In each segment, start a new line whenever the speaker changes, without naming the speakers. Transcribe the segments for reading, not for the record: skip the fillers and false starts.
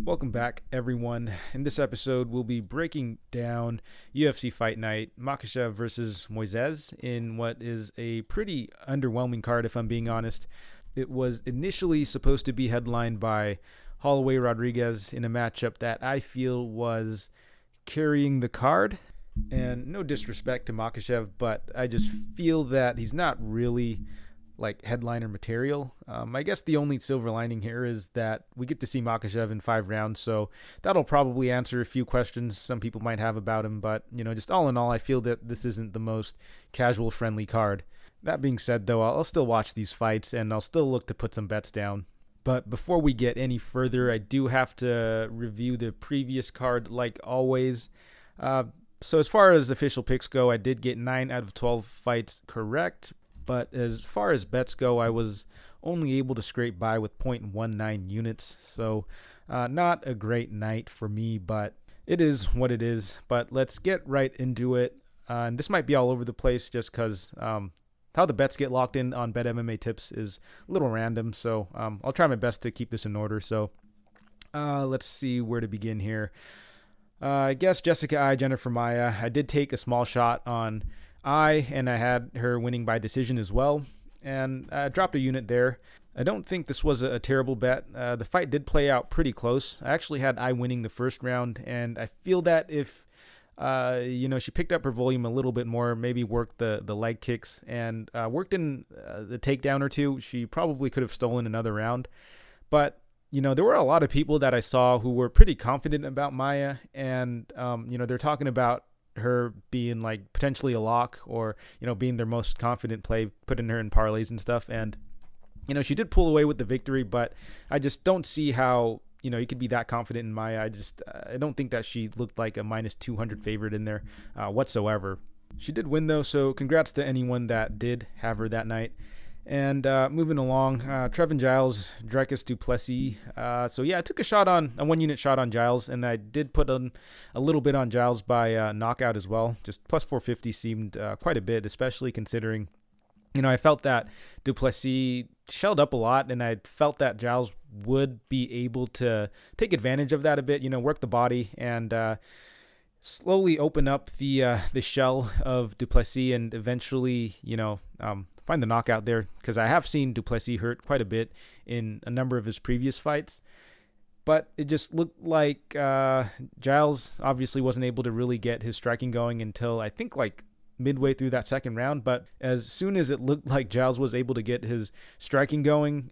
Welcome back, everyone. In this episode, we'll be breaking down UFC Fight Night, Makhachev versus Moisés, in what is a pretty underwhelming card, if I'm being honest. It was initially supposed to be headlined by Holloway Rodriguez in a matchup that I feel was carrying the card. And no disrespect to Makhachev, but I just feel that he's not really like headliner material. I guess the only silver lining here is that we get to see Makhachev in 5 rounds, so that'll probably answer a few questions some people might have about him. But just all in all, I feel that this isn't the most casual friendly card. That being said, though, I'll still watch these fights and I'll still look to put some bets down. But before we get any further, I do have to review the previous card like always. So as far as official picks go, I did get 9 out of 12 fights correct. But as far as bets go, I was only able to scrape by with 0.19 units. So not a great night for me, but it is what it is. But let's get right into it. And this might be all over the place just because how the bets get locked in on Bet MMA Tips is a little random. So I'll try my best to keep this in order. So let's see where to begin here. I guess Jessica I, Jennifer Maia. I did take a small shot on and I had her winning by decision as well, and I dropped a unit there. I don't think this was a terrible bet. The fight did play out pretty close. I actually had I winning the first round, and I feel that if she picked up her volume a little bit more, maybe worked the leg kicks and worked in the takedown or two, she probably could have stolen another round. But there were a lot of people that I saw who were pretty confident about Maia, and they're talking about her being like potentially a lock or being their most confident play, putting her in parlays and stuff. And she did pull away with the victory, but I just don't see how you could be that confident in Maia. I don't think that she looked like a minus 200 favorite in there whatsoever. She did win though, so congrats to anyone that did have her that night. And moving along, Trevin Giles, Dricus du Plessis. So yeah, I took a 1-unit shot on Giles, and I did put a little bit on Giles by knockout as well. Just plus 450 seemed quite a bit, especially considering, I felt that du Plessis shelled up a lot, and I felt that Giles would be able to take advantage of that a bit, work the body and slowly open up the shell of du Plessis and eventually, find the knockout there, because I have seen du Plessis hurt quite a bit in a number of his previous fights. But it just looked like Giles obviously wasn't able to really get his striking going until I think like midway through that second round. But as soon as it looked like Giles was able to get his striking going,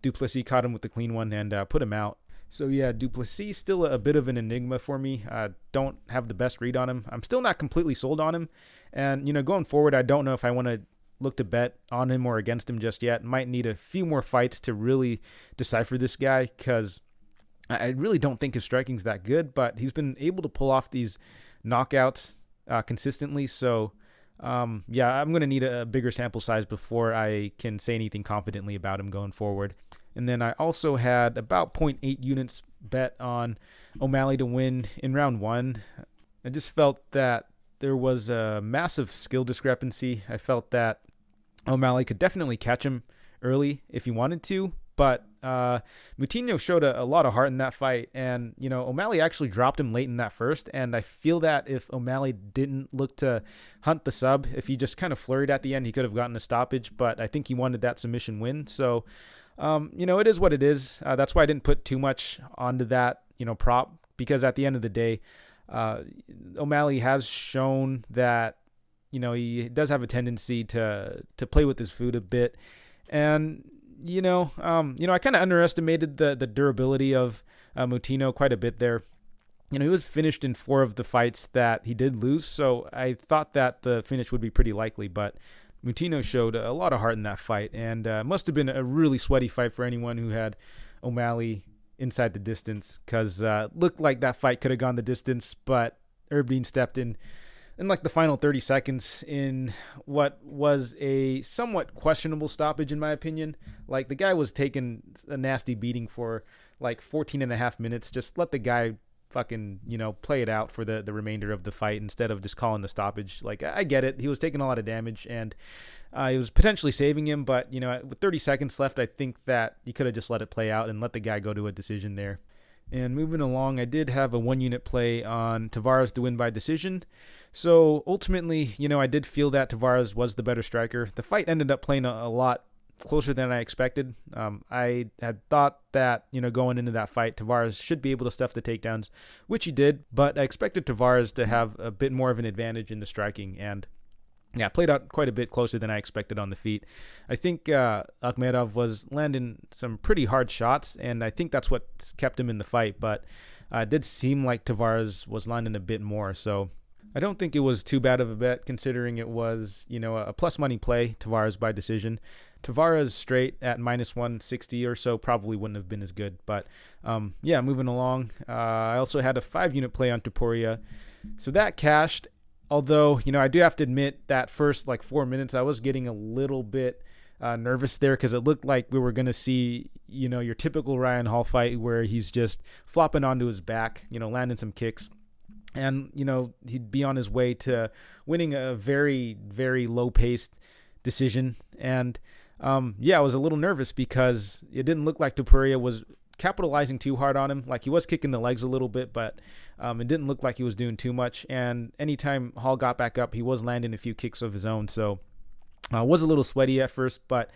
du Plessis caught him with the clean one and put him out. So yeah, du Plessis still a bit of an enigma for me. Don't have the best read on him. I'm still not completely sold on him. And, going forward, I don't know if I want to look to bet on him or against him just yet. Might need a few more fights to really decipher this guy, because I really don't think his striking's that good, but he's been able to pull off these knockouts consistently. So yeah, I'm going to need a bigger sample size before I can say anything confidently about him going forward. And then I also had about 0.8 units bet on O'Malley to win in round 1. I just felt that there was a massive skill discrepancy. I felt that O'Malley could definitely catch him early if he wanted to, but Moutinho showed a lot of heart in that fight, and O'Malley actually dropped him late in that first, and I feel that if O'Malley didn't look to hunt the sub, if he just kind of flurried at the end, he could have gotten a stoppage, but I think he wanted that submission win. So it is what it is. That's why I didn't put too much onto that prop, because at the end of the day, O'Malley has shown that he does have a tendency to play with his food a bit, and I kind of underestimated the durability of Moutinho quite a bit there. He was finished in 4 of the fights that he did lose, so I thought that the finish would be pretty likely, but Moutinho showed a lot of heart in that fight, and must have been a really sweaty fight for anyone who had O'Malley inside the distance, because looked like that fight could have gone the distance, but Erdbean stepped in like the final 30 seconds in what was a somewhat questionable stoppage in my opinion. Like, the guy was taking a nasty beating for like 14 and a half minutes. Just let the guy fucking, play it out for the remainder of the fight instead of just calling the stoppage. Like, I get it. He was taking a lot of damage, and it was potentially saving him, but, with 30 seconds left, I think that you could have just let it play out and let the guy go to a decision there. And moving along, I did have a 1-unit play on Tavares to win by decision. So ultimately, I did feel that Tavares was the better striker. The fight ended up playing a lot closer than I expected. I had thought that, going into that fight, Tavares should be able to stuff the takedowns, which he did, but I expected Tavares to have a bit more of an advantage in the striking, and yeah, played out quite a bit closer than I expected on the feet. I think Akhmedov was landing some pretty hard shots, and I think that's what kept him in the fight, but it did seem like Tavares was landing a bit more, so I don't think it was too bad of a bet considering it was, a plus money play, Tavares by decision. Tavares straight at minus 160 or so probably wouldn't have been as good, but moving along. I also had a 5-unit play on Topuria, so that cashed. Although, I do have to admit that first 4 minutes, I was getting a little bit nervous there because it looked like we were going to see, your typical Ryan Hall fight where he's just flopping onto his back, landing some kicks. And, he'd be on his way to winning a very, very low-paced decision. And, I was a little nervous because it didn't look like Topuria was capitalizing too hard on him. He was kicking the legs a little bit, but it didn't look like he was doing too much. And anytime Hall got back up, he was landing a few kicks of his own. So was a little sweaty at first, but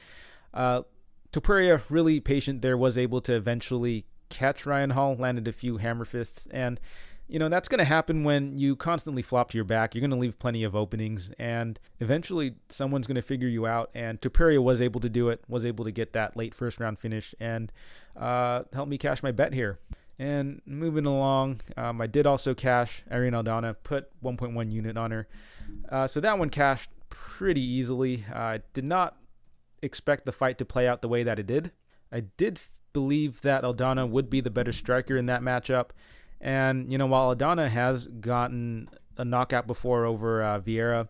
Topuria, really patient there, was able to eventually catch Ryan Hall, landed a few hammer fists. And, that's going to happen when you constantly flop to your back. You're going to leave plenty of openings, and eventually someone's going to figure you out. And Topuria was able to do it, was able to get that late first round finish, and help me cash my bet here. And moving along, I did also cash Ariane Aldana, put 1.1 unit on her. So that one cashed pretty easily. I did not expect the fight to play out the way that it did. I did believe that Aldana would be the better striker in that matchup. And, while Aldana has gotten a knockout before over Vieira,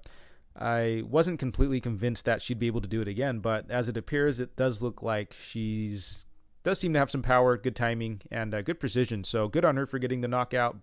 I wasn't completely convinced that she'd be able to do it again. But as it appears, it does look like does seem to have some power, good timing, and good precision. So good on her for getting the knockout.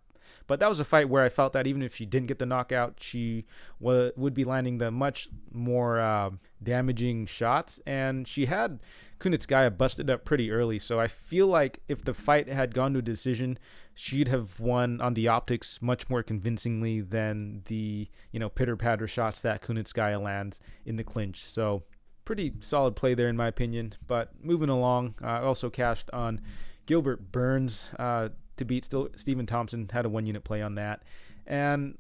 But that was a fight where I felt that even if she didn't get the knockout, she would be landing the much more damaging shots. And she had Kunitskaya busted up pretty early. So I feel like if the fight had gone to a decision, she'd have won on the optics much more convincingly than the, pitter-patter shots that Kunitskaya lands in the clinch. So pretty solid play there in my opinion. But moving along, I also cashed on Gilbert Burns to beat Stephen Thompson, had a 1-unit play on that. And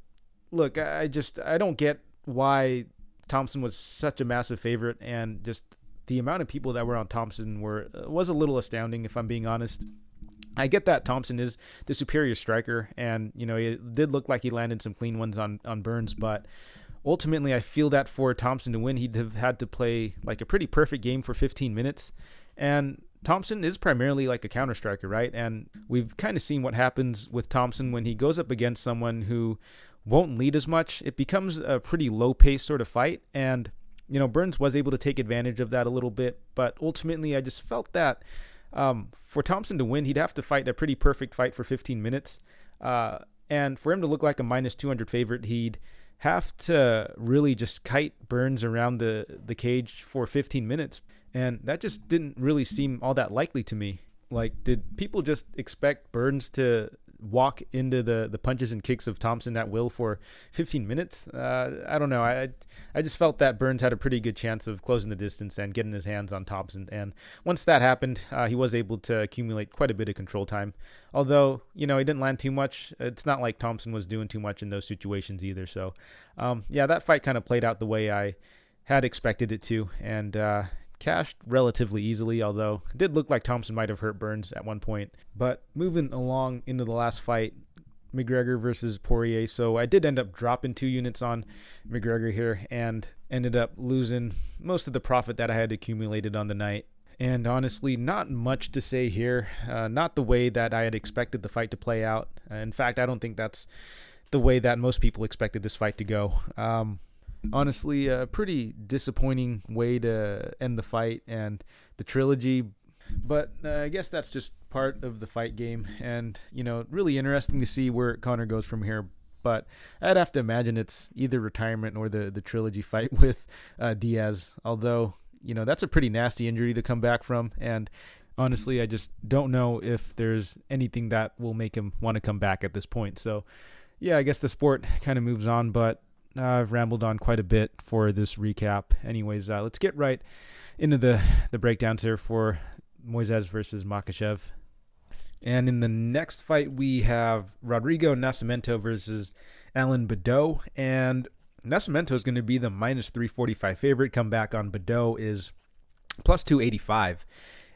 look, I don't get why Thompson was such a massive favorite, and just the amount of people that were on Thompson was a little astounding, if I'm being honest. I get that Thompson is the superior striker, and it did look like he landed some clean ones on Burns, but ultimately I feel that for Thompson to win, he'd have had to play a pretty perfect game for 15 minutes. And Thompson is primarily a counter striker, right? And we've kind of seen what happens with Thompson when he goes up against someone who won't lead as much. It becomes a pretty low-paced sort of fight, and Burns was able to take advantage of that a little bit. But ultimately, I just felt that for Thompson to win, he'd have to fight a pretty perfect fight for 15 minutes, and for him to look like a minus 200 favorite, he'd have to really just kite Burns around the cage for 15 minutes. And that just didn't really seem all that likely to me. Did people just expect Burns to walk into the punches and kicks of Thompson at will for 15 minutes? I don't know. I just felt that Burns had a pretty good chance of closing the distance and getting his hands on Thompson. And once that happened, he was able to accumulate quite a bit of control time. Although, he didn't land too much. It's not like Thompson was doing too much in those situations either. So, that fight kind of played out the way I had expected it to. And, cashed relatively easily, although it did look like Thompson might have hurt Burns at one point. But moving along into the last fight, McGregor versus Poirier. So I did end up dropping 2 units on McGregor here and ended up losing most of the profit that I had accumulated on the night. And honestly, not much to say here. Not the way that I had expected the fight to play out. In fact, I don't think that's the way that most people expected this fight to go. Honestly, a pretty disappointing way to end the fight and the trilogy. But I guess that's just part of the fight game. And, really interesting to see where Conor goes from here. But I'd have to imagine it's either retirement or the trilogy fight with Diaz. Although, that's a pretty nasty injury to come back from. And Honestly, I just don't know if there's anything that will make him want to come back at this point. So, yeah, I guess the sport kind of moves on, but I've rambled on quite a bit for this recap. Anyways, let's get right into the breakdowns here for Moises versus Makhachev. And in the next fight, we have Rodrigo Nascimento versus Alan Baudot. And Nascimento is going to be the minus 345 favorite. Comeback on Baudot is plus 285.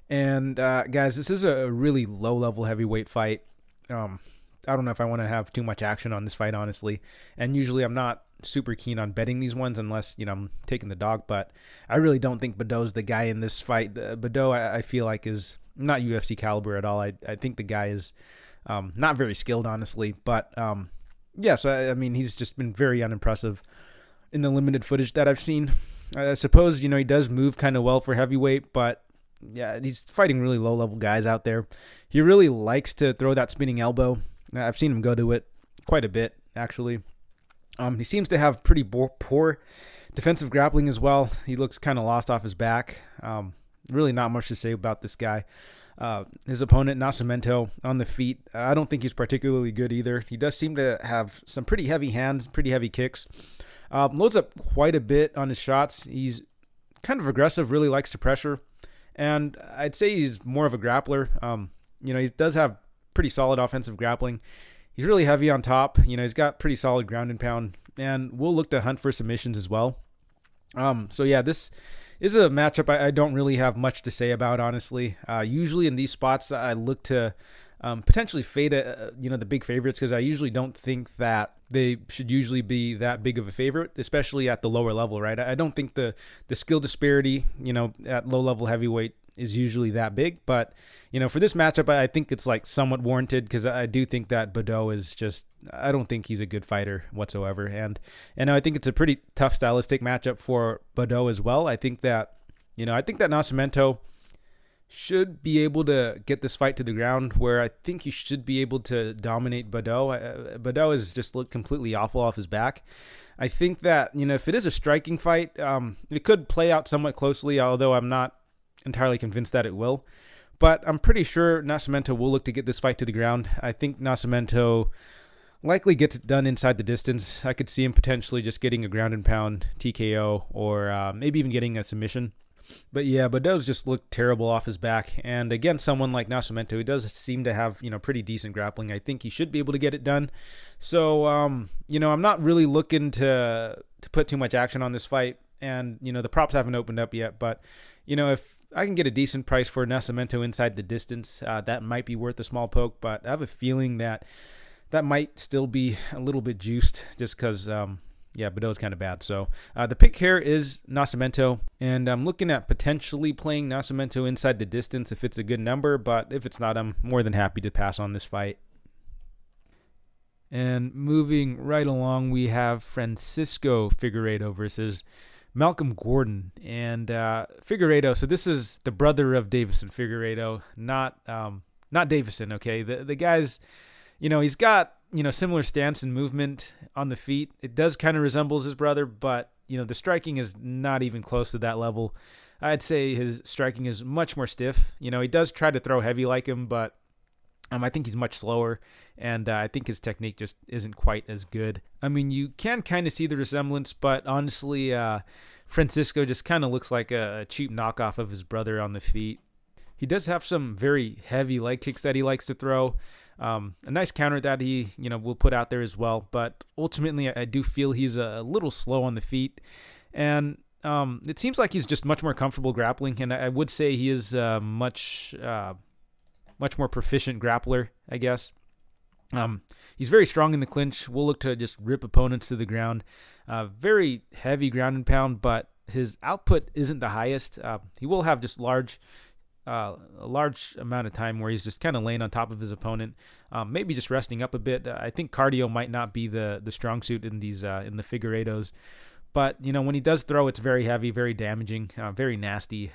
And guys, this is a really low-level heavyweight fight. I don't know if I want to have too much action on this fight, honestly. And usually I'm not super keen on betting these ones unless, I'm taking the dog. But I really don't think Baudot's the guy in this fight. Baudot, I feel like, is not UFC caliber at all. I think the guy is not very skilled, honestly. But, so, he's just been very unimpressive in the limited footage that I've seen. I suppose, he does move kind of well for heavyweight, but yeah, he's fighting really low-level guys out there. He really likes to throw that spinning elbow. I've seen him go to it quite a bit, actually. He seems to have pretty poor defensive grappling as well. He looks kind of lost off his back. Really not much to say about this guy. His opponent, Nascimento, on the feet, I don't think he's particularly good either. He does seem to have some pretty heavy hands, pretty heavy kicks. Loads up quite a bit on his shots. He's kind of aggressive, really likes to pressure. And I'd say he's more of a grappler. He does have pretty solid offensive grappling. He's really heavy on top. He's got pretty solid ground and pound. And we'll look to hunt for submissions as well. This is a matchup I don't really have much to say about, honestly. Usually in these spots, I look to potentially fade the big favorites because I usually don't think that they should usually be that big of a favorite, especially at the lower level, right? I don't think the skill disparity, at low level heavyweight is usually that big. But, for this matchup, I think it's like somewhat warranted because I do think that Baudot is just, I don't think he's a good fighter whatsoever. And I think it's a pretty tough stylistic matchup for Baudot as well. I think that Nascimento should be able to get this fight to the ground where I think he should be able to dominate Baudot. Baudot has just looked completely awful off his back. I think that, if it is a striking fight, it could play out somewhat closely, although I'm not entirely convinced that it will. But I'm pretty sure Nascimento will look to get this fight to the ground. I think Nascimento likely gets it done inside the distance. I could see him potentially just getting a ground and pound TKO or maybe even getting a submission. But yeah, Baudot's just looked terrible off his back. And against someone like Nascimento, who does seem to have, pretty decent grappling, I think he should be able to get it done. So, I'm not really looking to put too much action on this fight. And, the props haven't opened up yet. But, if I can get a decent price for Nascimento inside the distance, that might be worth a small poke. But I have a feeling that might still be a little bit juiced just because... Baudot's kind of bad. So the pick here is Nascimento, and I'm looking at potentially playing Nascimento inside the distance if it's a good number, but if it's not, I'm more than happy to pass on this fight. And moving right along, we have Francisco Figueiredo versus Malcolm Gordon. And Figueiredo, so this is the brother of Davison Figueiredo, not Davison, okay? The guy's, he's got, similar stance and movement on the feet. It does kind of resembles his brother, but, the striking is not even close to that level. I'd say his striking is much more stiff. He does try to throw heavy like him, but I think he's much slower, and I think his technique just isn't quite as good. You can kind of see the resemblance, but honestly, Francisco just kind of looks like a cheap knockoff of his brother on the feet. He does have some very heavy leg kicks that he likes to throw. A nice counter that he, will put out there as well. But ultimately, I do feel he's a little slow on the feet. And it seems like he's just much more comfortable grappling. And I would say he is much more proficient grappler, I guess. He's very strong in the clinch. We'll look to just rip opponents to the ground. Very heavy ground and pound, but his output isn't the highest. He will have just a large amount of time where he's just kind of laying on top of his opponent, maybe just resting up a bit. I think cardio might not be the strong suit in these in the Figueiredos, but when he does throw, it's very heavy, very damaging, very nasty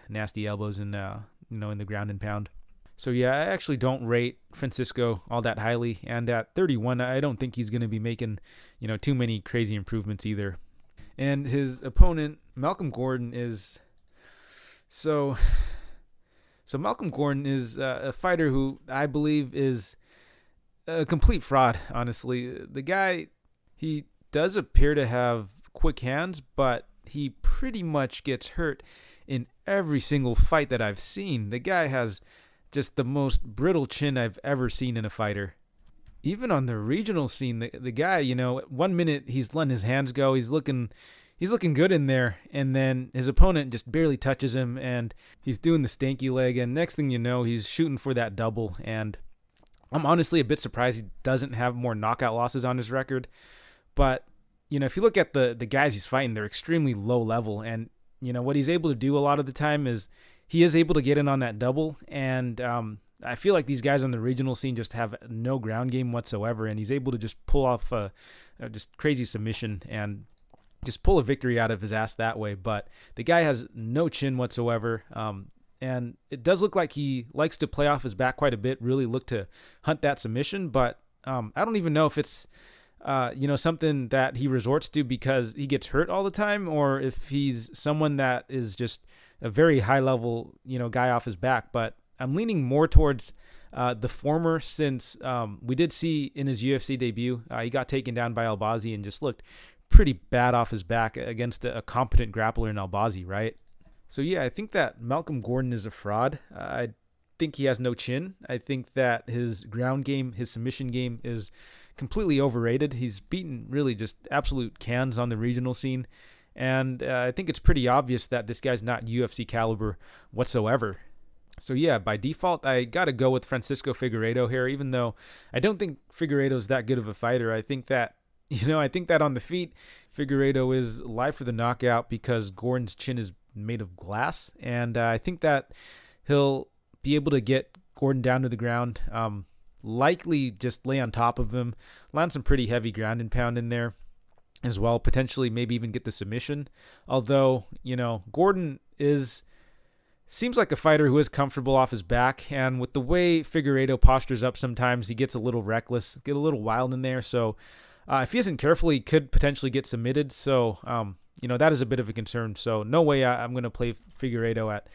elbows in in the ground and pound. So yeah, I actually don't rate Francisco all that highly, and at 31, I don't think he's going to be making too many crazy improvements either. And his opponent, Malcolm Gordon, is so. So Malcolm Gordon is a fighter who I believe is a complete fraud, honestly. The guy, he does appear to have quick hands, but he pretty much gets hurt in every single fight that I've seen. The guy has just the most brittle chin I've ever seen in a fighter. Even on the regional scene, the guy, 1 minute he's letting his hands go, he's looking good in there, and then his opponent just barely touches him, and he's doing the stanky leg, and next thing you know, he's shooting for that double. And I'm honestly a bit surprised he doesn't have more knockout losses on his record. But if you look at the guys he's fighting, they're extremely low level, and what he's able to do a lot of the time is he is able to get in on that double, and I feel like these guys on the regional scene just have no ground game whatsoever, and he's able to just pull off a just crazy submission and just pull a victory out of his ass that way. But the guy has no chin whatsoever, and it does look like he likes to play off his back quite a bit, really look to hunt that submission, but I don't even know if it's something that he resorts to because he gets hurt all the time, or if he's someone that is just a very high level, guy off his back. But I'm leaning more towards the former, since we did see in his UFC debut, he got taken down by Albazi and just looked pretty bad off his back against a competent grappler in Albazi, right? So yeah, I think that Malcolm Gordon is a fraud. I think he has no chin. I think that his ground game, his submission game is completely overrated. He's beaten really just absolute cans on the regional scene. And I think it's pretty obvious that this guy's not UFC caliber whatsoever. So yeah, by default, I got to go with Francisco Figueiredo here, even though I don't think Figueiredo's that good of a fighter. I think that, on the feet, Figueiredo is live for the knockout because Gordon's chin is made of glass. And I think that he'll be able to get Gordon down to the ground, likely just lay on top of him, land some pretty heavy ground and pound in there as well, potentially maybe even get the submission. Although, Gordon seems like a fighter who is comfortable off his back, and with the way Figueiredo postures up sometimes, he gets a little reckless, get a little wild in there. So if he isn't careful, he could potentially get submitted. So, that is a bit of a concern. So no way I'm going to play Figueiredo at,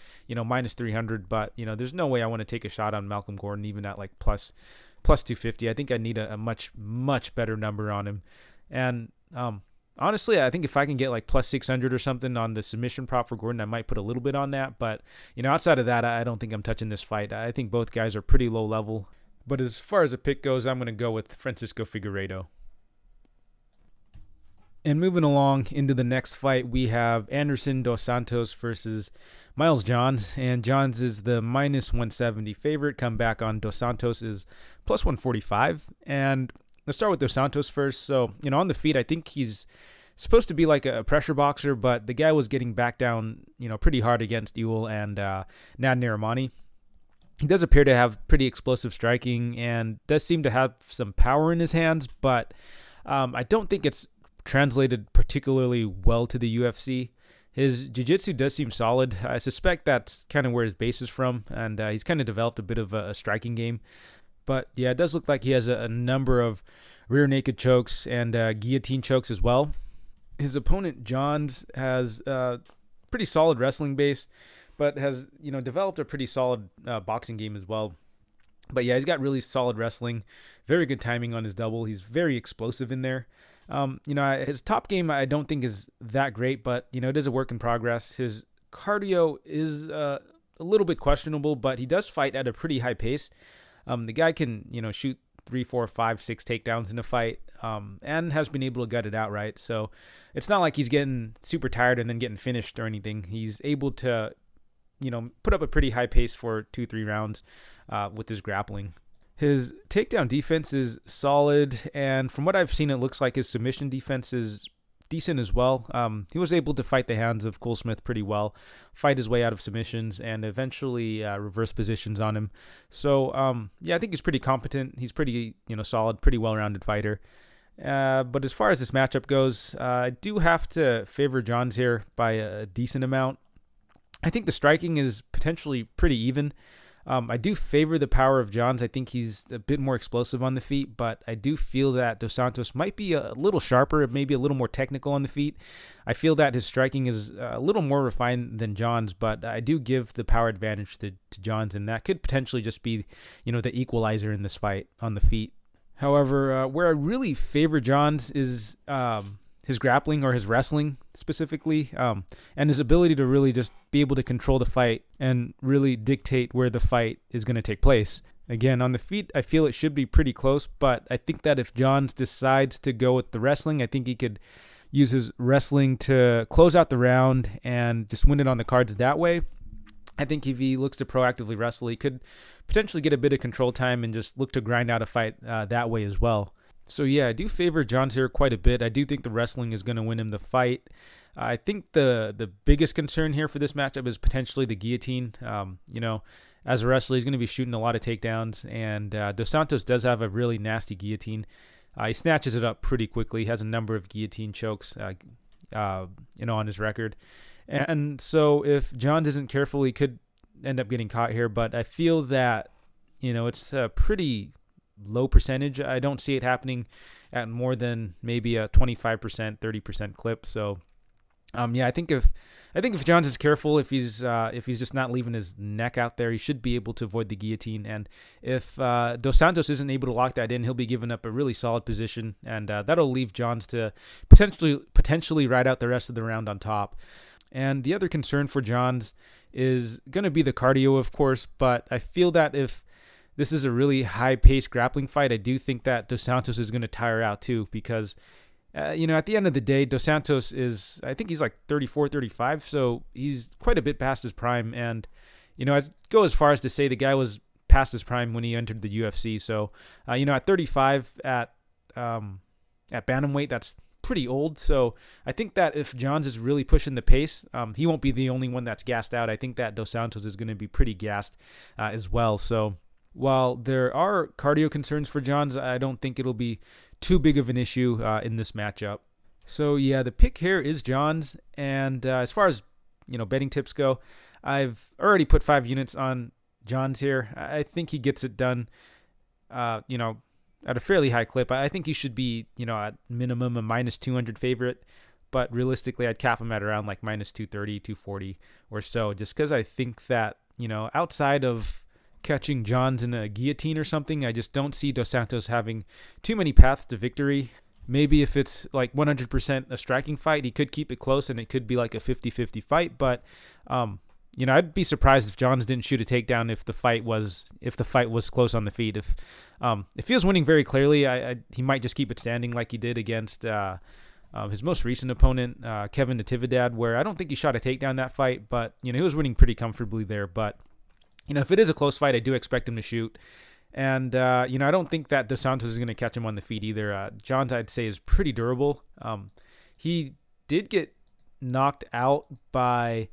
minus 300, but, there's no way I want to take a shot on Malcolm Gordon, even at like plus 250. I think I need a much, much better number on him. And, honestly, I think if I can get like plus 600 or something on the submission prop for Gordon, I might put a little bit on that. But, outside of that, I don't think I'm touching this fight. I think both guys are pretty low level. But as far as a pick goes, I'm going to go with Francisco Figueiredo. And moving along into the next fight, we have Anderson dos Santos versus Miles Johns. And Johns is the minus 170 favorite. Comeback on dos Santos is plus 145. And let's start with dos Santos first. So, on the feet, I think he's supposed to be like a pressure boxer, but the guy was getting back down, pretty hard against Ewell and Nad Narimani. He does appear to have pretty explosive striking and does seem to have some power in his hands, but I don't think it's translated particularly well to the UFC. His jiu-jitsu does seem solid. I suspect that's kind of where his base is from, and he's kind of developed a bit of a striking game. But yeah, it does look like he has a number of rear naked chokes and guillotine chokes as well. His opponent, Johns, has a pretty solid wrestling base, but has developed a pretty solid boxing game as well. But yeah, he's got really solid wrestling, very good timing on his double. He's very explosive in there. His top game I don't think is that great, but it is a work in progress. His cardio is a little bit questionable, but he does fight at a pretty high pace. The guy can shoot 3, 4, 5, 6 takedowns in a fight, and has been able to gut it out, right? So it's not like he's getting super tired and then getting finished or anything. He's able to put up a pretty high pace for 2-3 rounds with his grappling. His takedown defense is solid, and from what I've seen, it looks like his submission defense is decent as well. He was able to fight the hands of Cole Smith pretty well, fight his way out of submissions, and eventually reverse positions on him. So, I think he's pretty competent. He's pretty, solid, pretty well-rounded fighter. But as far as this matchup goes, I do have to favor Johns here by a decent amount. I think the striking is potentially pretty even. I do favor the power of Johns. I think he's a bit more explosive on the feet, but I do feel that Dos Santos might be a little sharper, maybe a little more technical on the feet. I feel that his striking is a little more refined than Johns, but I do give the power advantage to Johns, and that could potentially just be, the equalizer in this fight on the feet. However, where I really favor Johns is his grappling or his wrestling specifically, and his ability to really just be able to control the fight and really dictate where the fight is going to take place. Again, on the feet, I feel it should be pretty close, but I think that if Johns decides to go with the wrestling, I think he could use his wrestling to close out the round and just win it on the cards that way. I think if he looks to proactively wrestle, he could potentially get a bit of control time and just look to grind out a fight that way as well. So yeah, I do favor Johns here quite a bit. I do think the wrestling is going to win him the fight. I think the biggest concern here for this matchup is potentially the guillotine. As a wrestler, he's going to be shooting a lot of takedowns, and Dos Santos does have a really nasty guillotine. He snatches it up pretty quickly. He has a number of guillotine chokes, on his record. And so if Johns isn't careful, he could end up getting caught here. But I feel that, it's a pretty low percentage. I don't see it happening at more than maybe a 25%, 30% clip. So, I think if Johns is careful, if he's just not leaving his neck out there, he should be able to avoid the guillotine. And if Dos Santos isn't able to lock that in, he'll be giving up a really solid position, and that'll leave Johns to potentially ride out the rest of the round on top. And the other concern for Johns is going to be the cardio, of course, but I feel that if this is a really high-paced grappling fight, I do think that Dos Santos is going to tire out too, because, at the end of the day, Dos Santos I think he's like 34, 35, so he's quite a bit past his prime. And, I'd go as far as to say the guy was past his prime when he entered the UFC. So, at 35 at bantamweight, that's pretty old. So I think that if Johns is really pushing the pace, he won't be the only one that's gassed out. I think that Dos Santos is going to be pretty gassed as well. So while there are cardio concerns for Johns, I don't think it'll be too big of an issue in this matchup. So yeah, the pick here is Johns. And as far as, betting tips go, I've already put 5 units on Johns here. I think he gets it done, at a fairly high clip. I think he should be, at minimum a minus 200 favorite, but realistically I'd cap him at around like minus 230, 240 or so, just because I think that, outside of catching Johns in a guillotine or something, I just don't see Dos Santos having too many paths to victory. Maybe if it's like 100% a striking fight, he could keep it close and it could be like a 50-50 fight, but I'd be surprised if Johns didn't shoot a takedown if the fight was close on the feet. If he was winning very clearly, he might just keep it standing like he did against his most recent opponent, Kevin Natividad, where I don't think he shot a takedown that fight, but he was winning pretty comfortably there. But if it is a close fight, I do expect him to shoot. And I don't think that Dos Santos is going to catch him on the feet either. Johns, I'd say, is pretty durable. He did get knocked out by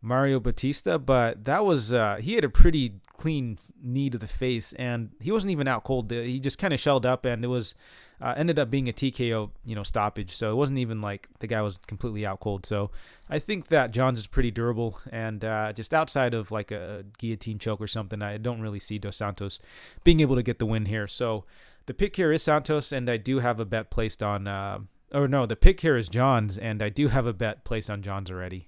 Mario Batista, but that was he had a pretty clean knee to the face, and he wasn't even out cold. He just kind of shelled up, and it was ended up being a TKO stoppage. So it wasn't even like the guy was completely out cold. So I think that Johns is pretty durable, and just outside of like a guillotine choke or something, I don't really see Dos Santos being able to get the win here. So the pick here is Santos, and I do have a bet placed on the pick here is Johns, and I do have a bet placed on Johns already.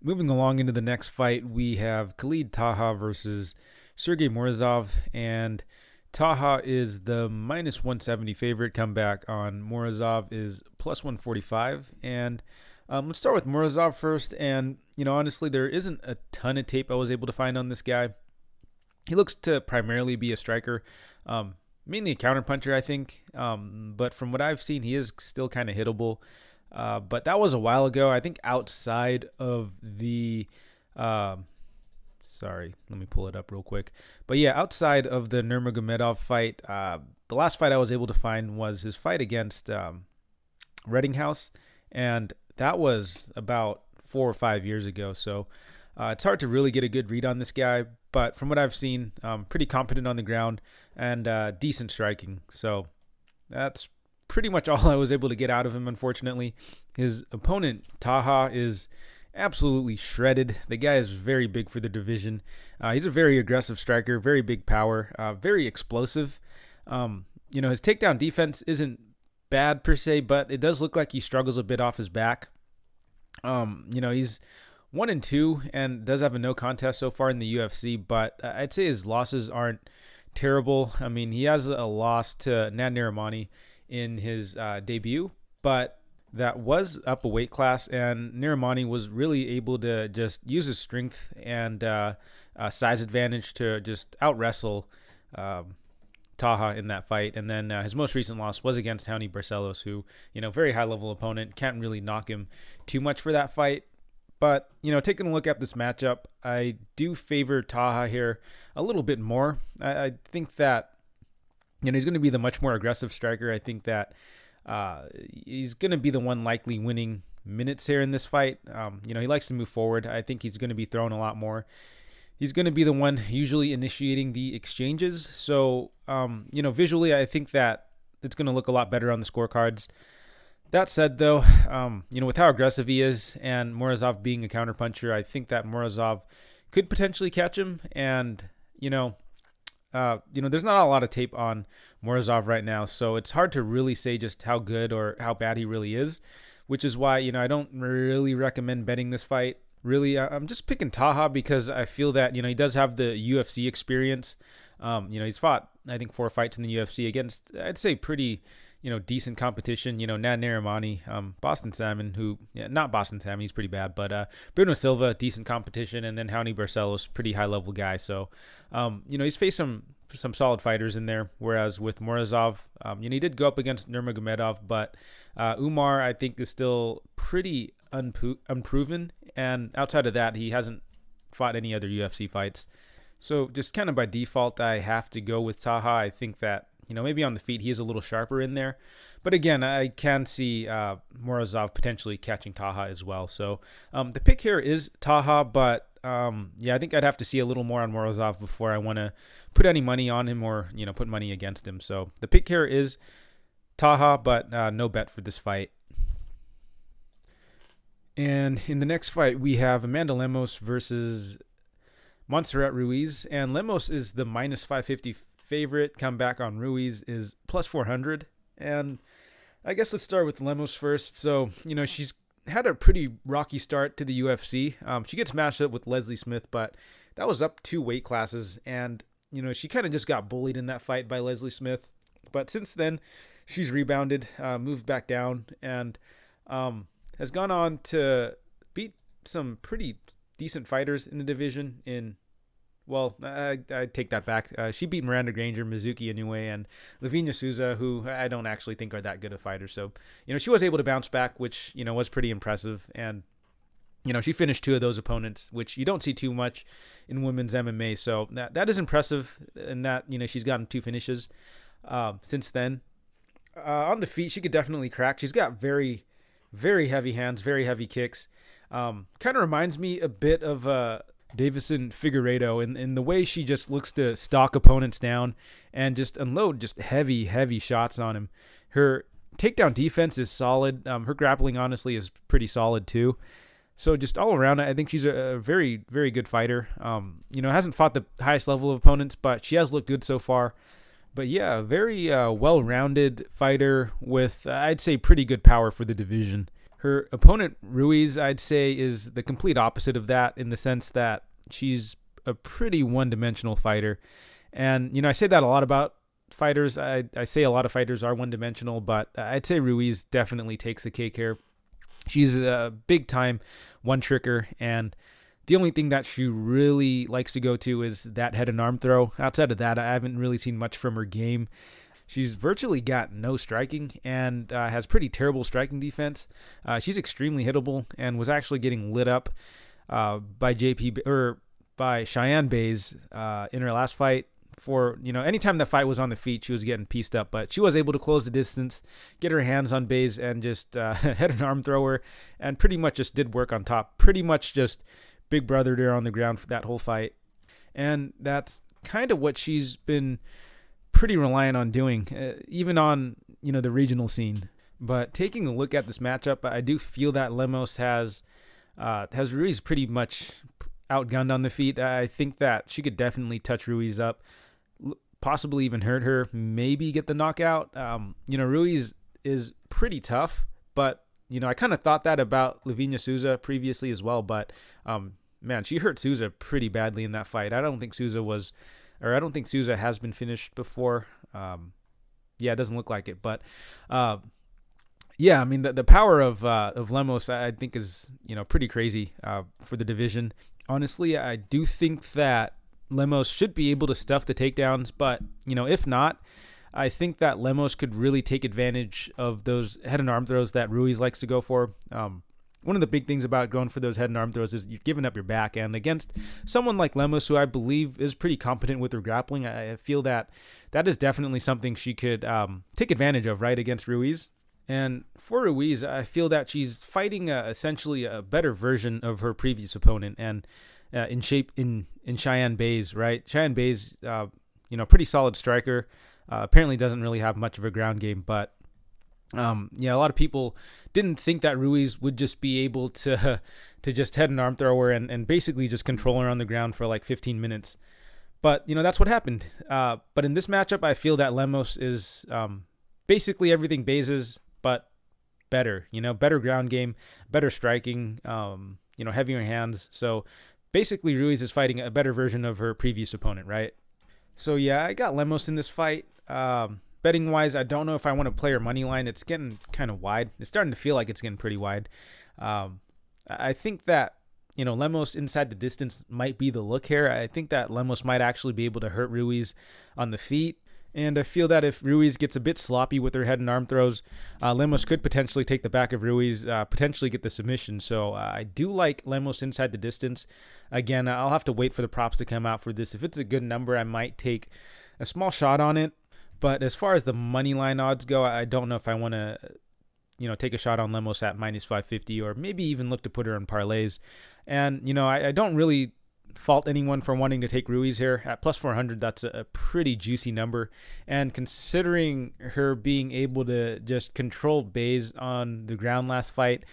Moving along into the next fight, we have Khalid Taha versus Sergey Morozov, and Taha is the minus 170 favorite. Comeback on Morozov is plus 145. And let's start with Morozov first. And, honestly, there isn't a ton of tape I was able to find on this guy. He looks to primarily be a striker, mainly a counterpuncher, I think. But from what I've seen, he is still kind of hittable. But that was a while ago. I think outside of the sorry, let me pull it up real quick. But yeah, outside of the Nurmagomedov fight, the last fight I was able to find was his fight against Reddinghouse, and that was about 4 or 5 years ago. So it's hard to really get a good read on this guy. But from what I've seen, pretty competent on the ground and decent striking. So that's pretty much all I was able to get out of him, unfortunately. His opponent, Taha, is absolutely shredded. The guy is very big for the division. He's a very aggressive striker, very big power, very explosive. His takedown defense isn't bad per se, but it does look like he struggles a bit off his back. He's 1-2 and does have a no contest so far in the UFC, but I'd say his losses aren't terrible. I mean, he has a loss to Nad Narimani in his debut, but that was up a weight class, and Narimani was really able to just use his strength and size advantage to just out-wrestle Taha in that fight. And then his most recent loss was against Raoni Barcelos, who, very high-level opponent. Can't really knock him too much for that fight. But, taking a look at this matchup, I do favor Taha here a little bit more. I think that, he's going to be the much more aggressive striker. I think that he's going to be the one likely winning minutes here in this fight. He likes to move forward. I think he's going to be thrown a lot more. He's going to be the one usually initiating the exchanges. So, visually, I think that it's going to look a lot better on the scorecards. That said, though, with how aggressive he is and Morozov being a counterpuncher, I think that Morozov could potentially catch him. And, there's not a lot of tape on Morozov right now, so it's hard to really say just how good or how bad he really is, which is why, I don't really recommend betting this fight. Really, I'm just picking Taha because I feel that, he does have the UFC experience. He's fought, I think, 4 fights in the UFC against, I'd say, pretty, decent competition. Nad Narimani, Boston Salmon, not Boston Salmon, he's pretty bad, but Bruno Silva, decent competition, and then Raoni Barcelos, pretty high-level guy. So, he's faced some solid fighters in there, whereas with Morozov, he did go up against Nurmagomedov, but Umar, I think, is still pretty unproven, and outside of that, he hasn't fought any other UFC fights. So just kind of by default, I have to go with Taha. I think that, maybe on the feet, he is a little sharper in there. But again, I can see Morozov potentially catching Taha as well. So the pick here is Taha, but I think I'd have to see a little more on Morozov before I want to put any money on him or, put money against him. So the pick here is Taha, but no bet for this fight. And in the next fight, we have Amanda Lemos versus Montserrat Ruiz. And Lemos is the minus 550 favorite. Comeback on Ruiz is plus 400. And I guess let's start with Lemos first. So, she's had a pretty rocky start to the UFC. She gets matched up with Leslie Smith, but that was up 2 weight classes. And, she kind of just got bullied in that fight by Leslie Smith. But since then, she's rebounded, moved back down, and has gone on to beat some pretty decent fighters in the division I take that back. She beat Miranda Granger, Mizuki Inoue, and Lavinia Souza, who I don't actually think are that good of fighters. So, she was able to bounce back, which, was pretty impressive. And, she finished 2 of those opponents, which you don't see too much in women's MMA. So that is impressive in that, she's gotten 2 finishes since then. On the feet, she could definitely crack. She's got very, very heavy hands, very heavy kicks. Kind of reminds me a bit of Davison Figueiredo in the way she just looks to stalk opponents down and just unload just heavy, heavy shots on him. Her takedown defense is solid. Her grappling, honestly, is pretty solid too. So just all around, I think she's a very, very good fighter. Hasn't fought the highest level of opponents, but she has looked good so far. But yeah, a very well-rounded fighter with, I'd say, pretty good power for the division. Her opponent, Ruiz, I'd say, is the complete opposite of that in the sense that she's a pretty one-dimensional fighter. And, I say that a lot about fighters. I say a lot of fighters are one-dimensional, but I'd say Ruiz definitely takes the cake here. She's a big-time one-tricker, and the only thing that she really likes to go to is that head and arm throw. Outside of that, I haven't really seen much from her game. She's virtually got no striking and has pretty terrible striking defense. She's extremely hittable and was actually getting lit up by Cheyenne Bays in her last fight. For anytime that fight was on the feet, she was getting pieced up, but she was able to close the distance, get her hands on Bays, and just head and arm throw her, and pretty much just did work on top. Pretty much just big brothered her on the ground for that whole fight, and that's kind of what she's been pretty reliant on doing, even on the regional scene. But taking a look at this matchup, I do feel that Lemos has has Ruiz pretty much outgunned on the feet. I think that she could definitely touch Ruiz up, possibly even hurt her, maybe get the knockout. Ruiz is pretty tough, but, I kind of thought that about Lavinia Souza previously as well, but, man, she hurt Souza pretty badly in that fight. I don't think Souza has been finished before. It doesn't look like it, but, the power of Lemos, I think, is, pretty crazy, for the division. Honestly, I do think that Lemos should be able to stuff the takedowns, but, if not, I think that Lemos could really take advantage of those head and arm throws that Ruiz likes to go for. One of the big things about going for those head and arm throws is you're giving up your back, and against someone like Lemos, who I believe is pretty competent with her grappling, I feel that is definitely something she could take advantage of, right, against Ruiz. And for Ruiz, I feel that she's fighting essentially a better version of her previous opponent, and in Cheyenne Bays, right? Cheyenne Bays, pretty solid striker. Apparently doesn't really have much of a ground game, but a lot of people didn't think that Ruiz would just be able to just head and arm throw her and basically just control her on the ground for like 15 minutes. But, that's what happened. But in this matchup, I feel that Lemos is basically everything Bays's, but better, better ground game, better striking, heavier hands. So basically Ruiz is fighting a better version of her previous opponent, right? So yeah, I got Lemos in this fight. Betting wise, I don't know if I want to play her money line. It's getting kind of wide. It's starting to feel like it's getting pretty wide. I think that, Lemos inside the distance might be the look here. I think that Lemos might actually be able to hurt Ruiz on the feet. And I feel that if Ruiz gets a bit sloppy with her head and arm throws, Lemos could potentially take the back of Ruiz, potentially get the submission. So I do like Lemos inside the distance. Again, I'll have to wait for the props to come out for this. If it's a good number, I might take a small shot on it. But as far as the money line odds go, I don't know if I want to, take a shot on Lemos at minus 550, or maybe even look to put her on parlays. And, I don't really fault anyone for wanting to take Ruiz here at plus 400. That's a pretty juicy number, and considering her being able to just control Bays on the ground last fight,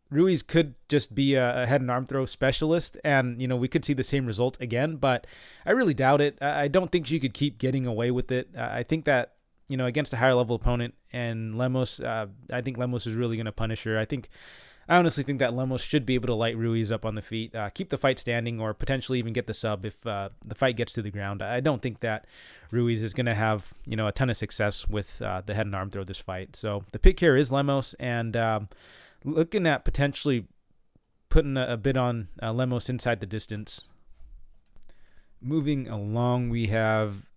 Ruiz could just be a head and arm throw specialist, and we could see the same result again, but I really doubt it. I don't think she could keep getting away with it. I think that against a higher level opponent, and Lemos, I think Lemos is really going to punish her. I honestly think that Lemos should be able to light Ruiz up on the feet, keep the fight standing, or potentially even get the sub if the fight gets to the ground. I don't think that Ruiz is going to have, a ton of success with the head and arm throw this fight. So the pick here is Lemos, and looking at potentially putting a bid on Lemos inside the distance. Moving along, we have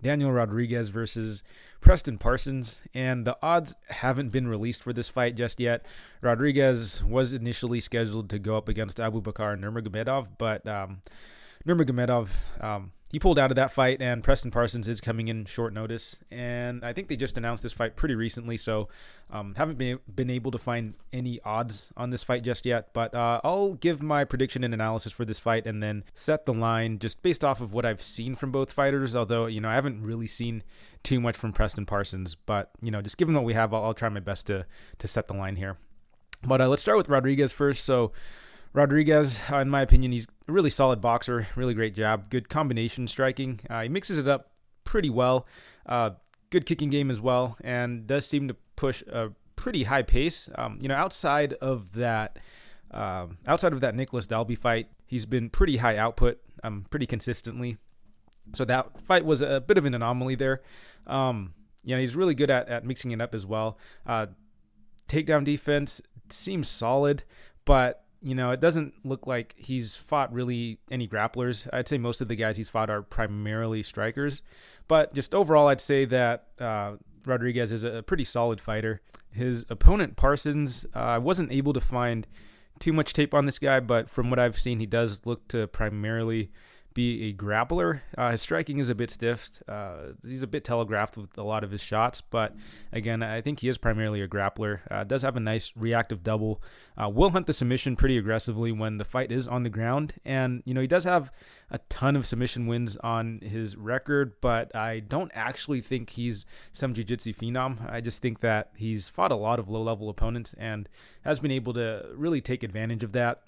Daniel Rodriguez versus Preston Parsons, and the odds haven't been released for this fight just yet. Rodriguez was initially scheduled to go up against Abubakar Nurmagomedov, but Nurmagomedov, he pulled out of that fight, and Preston Parsons is coming in short notice. And I think they just announced this fight pretty recently, so haven't been able to find any odds on this fight just yet. But I'll give my prediction and analysis for this fight and then set the line just based off of what I've seen from both fighters, although, I haven't really seen too much from Preston Parsons. But, just given what we have, I'll try my best to set the line here. But let's start with Rodriguez first. So Rodriguez, in my opinion, he's a really solid boxer, really great jab, good combination striking. He mixes it up pretty well, good kicking game as well, and does seem to push a pretty high pace. Outside of that Nicholas Dalby fight, he's been pretty high output, pretty consistently. So that fight was a bit of an anomaly there. He's really good at mixing it up as well. Takedown defense seems solid, but it doesn't look like he's fought really any grapplers. I'd say most of the guys he's fought are primarily strikers. But just overall, I'd say that Rodriguez is a pretty solid fighter. His opponent, Parsons, I wasn't able to find too much tape on this guy, but from what I've seen, he does look to primarily be a grappler. His striking is a bit stiff. He's a bit telegraphed with a lot of his shots, but again, I think he is primarily a grappler. Does have a nice reactive double. Will hunt the submission pretty aggressively when the fight is on the ground, and he does have a ton of submission wins on his record, but I don't actually think he's some jiu-jitsu phenom. I just think that he's fought a lot of low-level opponents and has been able to really take advantage of that.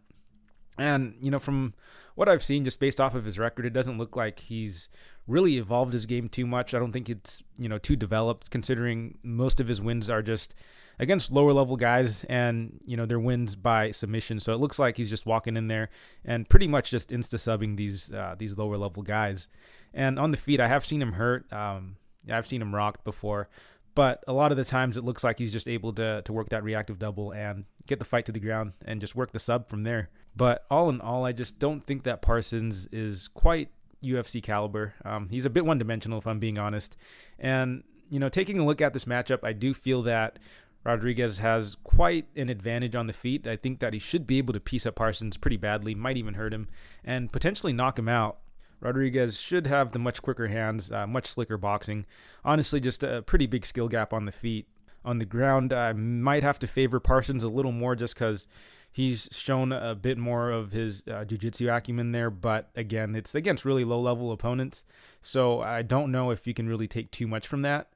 And, from what I've seen, just based off of his record, it doesn't look like he's really evolved his game too much. I don't think it's, too developed, considering most of his wins are just against lower level guys and, their wins by submission. So it looks like he's just walking in there and pretty much just insta-subbing these lower level guys. And on the feet, I have seen him hurt. I've seen him rocked before. But a lot of the times it looks like he's just able to work that reactive double and get the fight to the ground and just work the sub from there. But all in all, I just don't think that Parsons is quite UFC caliber. He's a bit one-dimensional, if I'm being honest. And, taking a look at this matchup, I do feel that Rodriguez has quite an advantage on the feet. I think that he should be able to piece up Parsons pretty badly, might even hurt him, and potentially knock him out. Rodriguez should have the much quicker hands, much slicker boxing. Honestly, just a pretty big skill gap on the feet. On the ground, I might have to favor Parsons a little more just because he's shown a bit more of his jiu-jitsu acumen there. But again, it's against really low-level opponents. So I don't know if you can really take too much from that.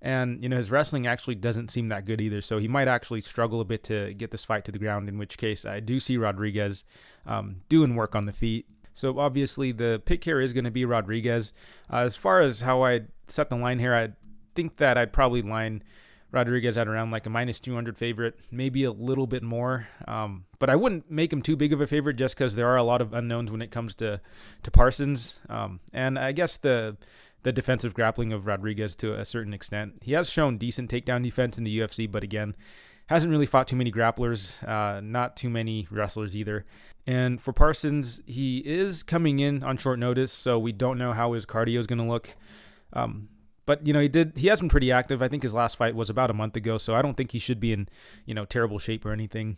And, his wrestling actually doesn't seem that good either. So he might actually struggle a bit to get this fight to the ground, in which case I do see Rodriguez doing work on the feet. So obviously the pick here is going to be Rodriguez. As far as how I set the line here, I think that I'd probably line Rodriguez at around like a minus 200 favorite, maybe a little bit more. But I wouldn't make him too big of a favorite just because there are a lot of unknowns when it comes to Parsons. And I guess the defensive grappling of Rodriguez to a certain extent. He has shown decent takedown defense in the UFC, but again, hasn't really fought too many grapplers, not too many wrestlers either. And for Parsons, he is coming in on short notice, so we don't know how his cardio is going to look. But, he has been pretty active. I think his last fight was about a month ago, so I don't think he should be in, terrible shape or anything.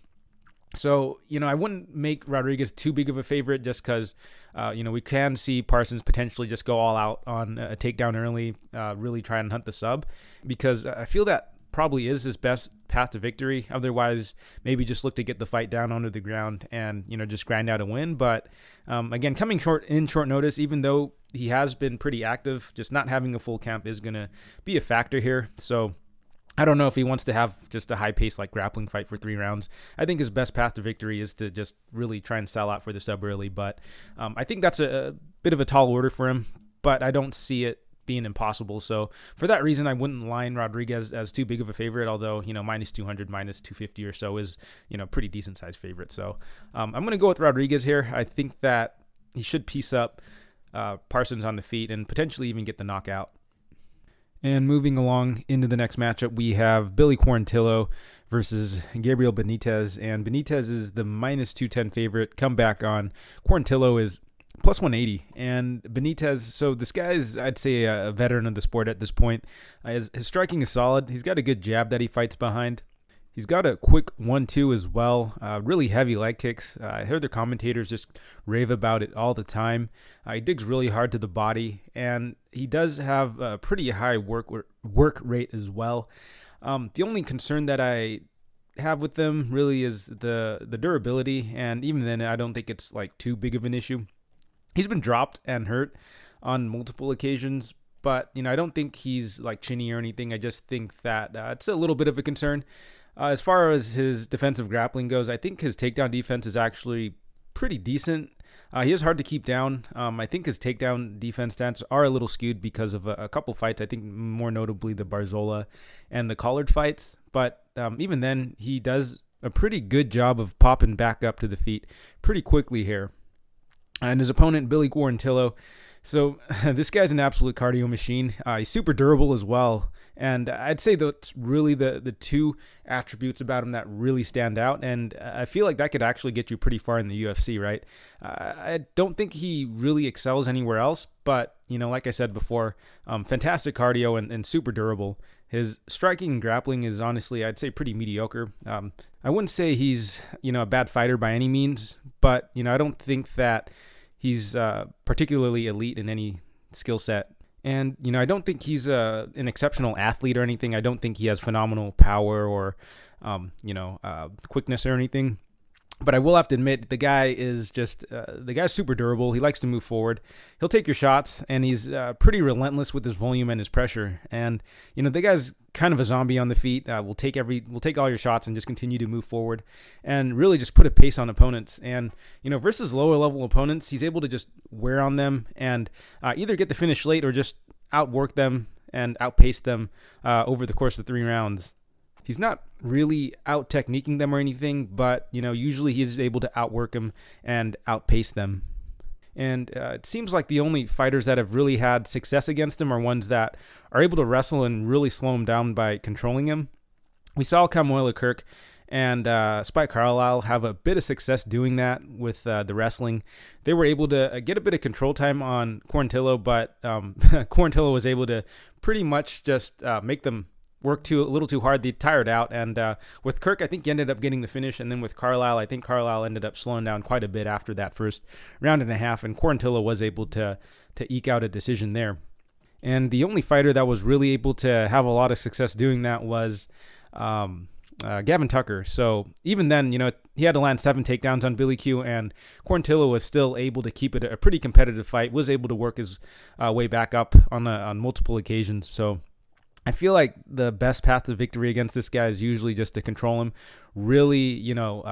So, I wouldn't make Rodriguez too big of a favorite just because, we can see Parsons potentially just go all out on a takedown early, really try and hunt the sub, because I feel that probably is his best path to victory. Otherwise, maybe just look to get the fight down onto the ground and, just grind out a win. But again, coming short notice, even though he has been pretty active, just not having a full camp is going to be a factor here. So I don't know if he wants to have just a high pace like grappling fight for 3 rounds. I think his best path to victory is to just really try and sell out for the sub early. But I think that's a bit of a tall order for him, but I don't see it being impossible. So for that reason, I wouldn't line Rodriguez as too big of a favorite, although, minus 200, minus 250 or so is, pretty decent sized favorite. So I'm going to go with Rodriguez here. I think that he should piece up Parsons on the feet and potentially even get the knockout. And moving along into the next matchup, we have Billy Quarantillo versus Gabriel Benitez. And Benitez is the minus 210 favorite. Comeback on Quarantillo is plus 180. And Benitez, so this guy is, I'd say, a veteran of the sport at this point. His striking is solid. He's got a good jab that he fights behind. He's got a quick 1-2 as well. Really heavy leg kicks. I heard the commentators just rave about it all the time. He digs really hard to the body, and he does have a pretty high work rate as well. The only concern that I have with them really is the durability, and even then, I don't think it's like too big of an issue. He's been dropped and hurt on multiple occasions, but I don't think he's like chinny or anything. I just think that it's a little bit of a concern. As far as his defensive grappling goes, I think his takedown defense is actually pretty decent. He is hard to keep down. I think his takedown defense stats are a little skewed because of a couple fights. I think more notably the Barzola and the Collard fights. But even then, he does a pretty good job of popping back up to the feet pretty quickly here. And his opponent, Billy Quarantillo. So this guy's an absolute cardio machine. He's super durable as well. And I'd say that's really the two attributes about him that really stand out. And I feel like that could actually get you pretty far in the UFC, right? I don't think he really excels anywhere else. But, like I said before, fantastic cardio and super durable. His striking and grappling is honestly, I'd say, pretty mediocre. I wouldn't say he's, a bad fighter by any means. But, I don't think that he's particularly elite in any skill set. And, I don't think he's an exceptional athlete or anything. I don't think he has phenomenal power or, quickness or anything. But I will have to admit, the guy is the guy's super durable. He likes to move forward. He'll take your shots, and he's pretty relentless with his volume and his pressure. And, the guy's kind of a zombie on the feet. Will take all your shots and just continue to move forward and really just put a pace on opponents. And, versus lower level opponents, he's able to just wear on them and either get the finish late or just outwork them and outpace them over the course of 3 rounds. He's not really out-techniquing them or anything, but, usually he's able to outwork them and outpace them. And it seems like the only fighters that have really had success against him are ones that are able to wrestle and really slow him down by controlling him. We saw Kamoila Kirk and Spike Carlisle have a bit of success doing that with the wrestling. They were able to get a bit of control time on Quarantillo, but Quarantillo was able to pretty much just make them work a little too hard. They tired out, and with Kirk, I think he ended up getting the finish, and then with Carlisle, I think Carlisle ended up slowing down quite a bit after that first round and a half, and Quarantillo was able to eke out a decision there. And the only fighter that was really able to have a lot of success doing that was Gavin Tucker. So even then, he had to land 7 takedowns on Billy Q, and Quarantillo was still able to keep it a pretty competitive fight, was able to work his way back up on multiple occasions. So I feel like the best path to victory against this guy is usually just to control him, really,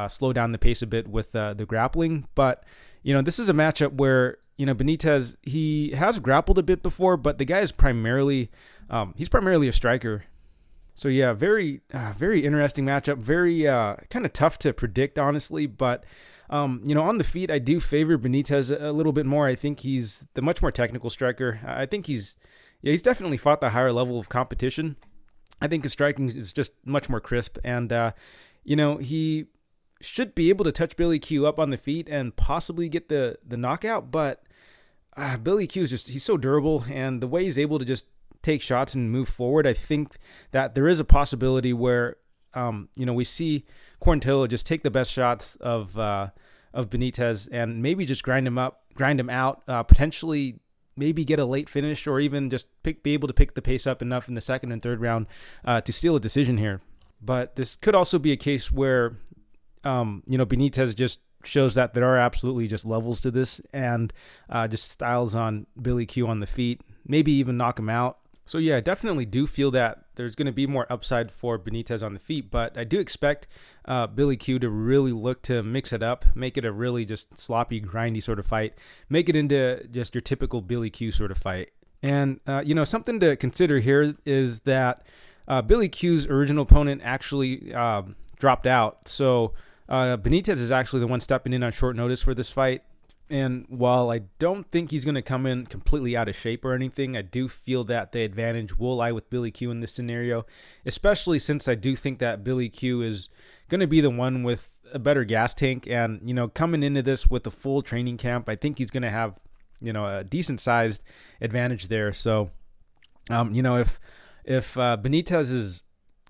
slow down the pace a bit with the grappling. But, this is a matchup where, Benitez, he has grappled a bit before, but the guy is primarily a striker. So, yeah, very interesting matchup, very kind of tough to predict, honestly. But, on the feet, I do favor Benitez a little bit more. I think he's the much more technical striker. I think he's definitely fought the higher level of competition. I think his striking is just much more crisp. And, he should be able to touch Billy Q up on the feet and possibly get the knockout. But Billy Q he's so durable. And the way he's able to just take shots and move forward, I think that there is a possibility where, we see Quarantillo just take the best shots of Benitez and maybe just grind him out, potentially maybe get a late finish, or even just be able to pick the pace up enough in the second and third round to steal a decision here. But this could also be a case where, Benitez just shows that there are absolutely just levels to this and just styles on Billy Q on the feet, maybe even knock him out. So yeah, I definitely do feel that there's going to be more upside for Benitez on the feet, but I do expect Billy Q to really look to mix it up, make it a really just sloppy, grindy sort of fight, make it into just your typical Billy Q sort of fight. And, something to consider here is that Billy Q's original opponent actually dropped out. So Benitez is actually the one stepping in on short notice for this fight. And while I don't think he's going to come in completely out of shape or anything, I do feel that the advantage will lie with Billy Q in this scenario, especially since I do think that Billy Q is going to be the one with a better gas tank. And, coming into this with a full training camp, I think he's going to have, a decent sized advantage there. So, if Benitez's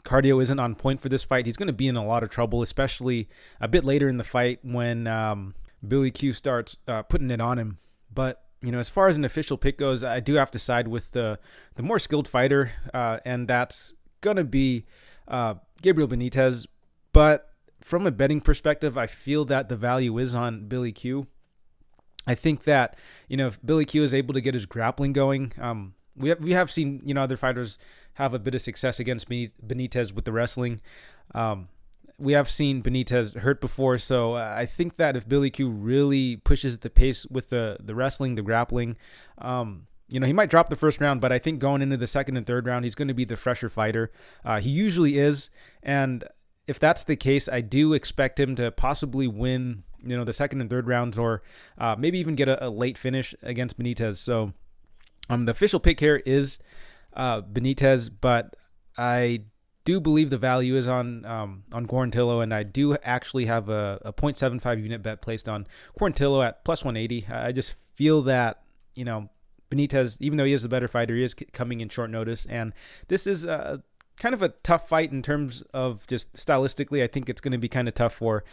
cardio isn't on point for this fight, he's going to be in a lot of trouble, especially a bit later in the fight when Billy Q starts putting it on him. But, as far as an official pick goes, I do have to side with the more skilled fighter, and that's going to be Gabriel Benitez. But from a betting perspective, I feel that the value is on Billy Q. I think that, if Billy Q is able to get his grappling going, we have seen, other fighters have a bit of success against Benitez with the wrestling. We have seen Benitez hurt before, so I think that if Billy Q really pushes the pace with the wrestling, the grappling, he might drop the first round, but I think going into the second and third round, he's going to be the fresher fighter. He usually is, and if that's the case, I do expect him to possibly win, the second and third rounds, or maybe even get a late finish against Benitez. So the official pick here is Benitez, but I do believe the value is on Quarantillo, and I do actually have a 0.75 unit bet placed on Quarantillo at plus 180. I just feel that, Benitez, even though he is the better fighter, he is coming in short notice, and this is kind of a tough fight in terms of just stylistically. I think it's going to be kind of tough for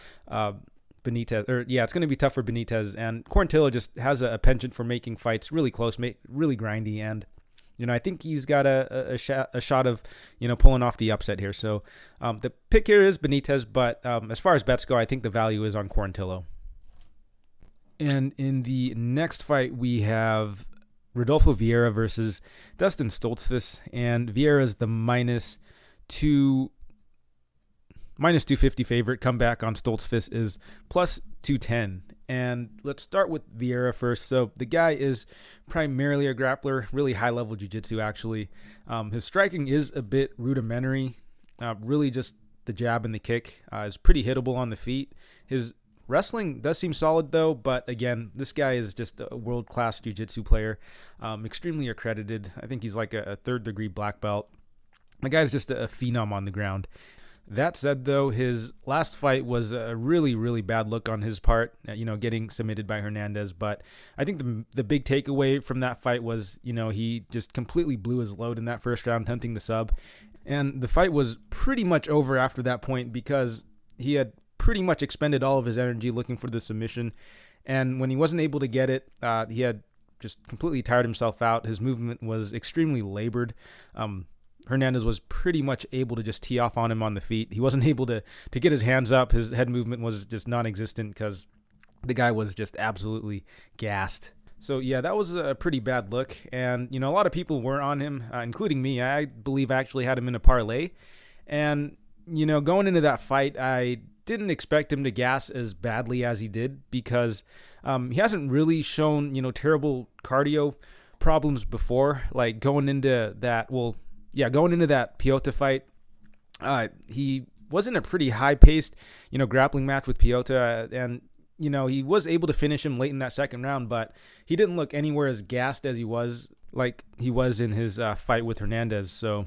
Benitez, or yeah, it's going to be tough for Benitez. And Quarantillo just has a penchant for making fights really close, really grindy. And, I think he's got a shot of, pulling off the upset here. So the pick here is Benitez, but as far as bets go, I think the value is on Quarantillo. And in the next fight, we have Rodolfo Vieira versus Dustin Stoltzfus, and Vieira is the minus 250 favorite. Comeback on Stoltzfus is plus 210. And let's start with Vieira first. So the guy is primarily a grappler, really high-level jiu-jitsu, actually. His striking is a bit rudimentary. Really just the jab and the kick is pretty hittable on the feet. His wrestling does seem solid, though, but again, this guy is just a world-class jiu-jitsu player, extremely accredited. I think he's like a third-degree black belt. The guy's just a phenom on the ground. That said, though, his last fight was a really, really bad look on his part, getting submitted by Hernandez. But I think the big takeaway from that fight was, he just completely blew his load in that first round, hunting the sub. And the fight was pretty much over after that point because he had pretty much expended all of his energy looking for the submission. And when he wasn't able to get it, he had just completely tired himself out. His movement was extremely labored. Hernandez was pretty much able to just tee off on him on the feet. He wasn't able to get his hands up. His head movement was just non-existent because the guy was just absolutely gassed. So, yeah, that was a pretty bad look. And, a lot of people were on him, including me. I believe I actually had him in a parlay. And, going into that fight, I didn't expect him to gas as badly as he did because he hasn't really shown, terrible cardio problems before. Like going into that Piotr fight, he was in a pretty high-paced, grappling match with Piotr, and, he was able to finish him late in that second round, but he didn't look anywhere as gassed as he was in his fight with Hernandez. So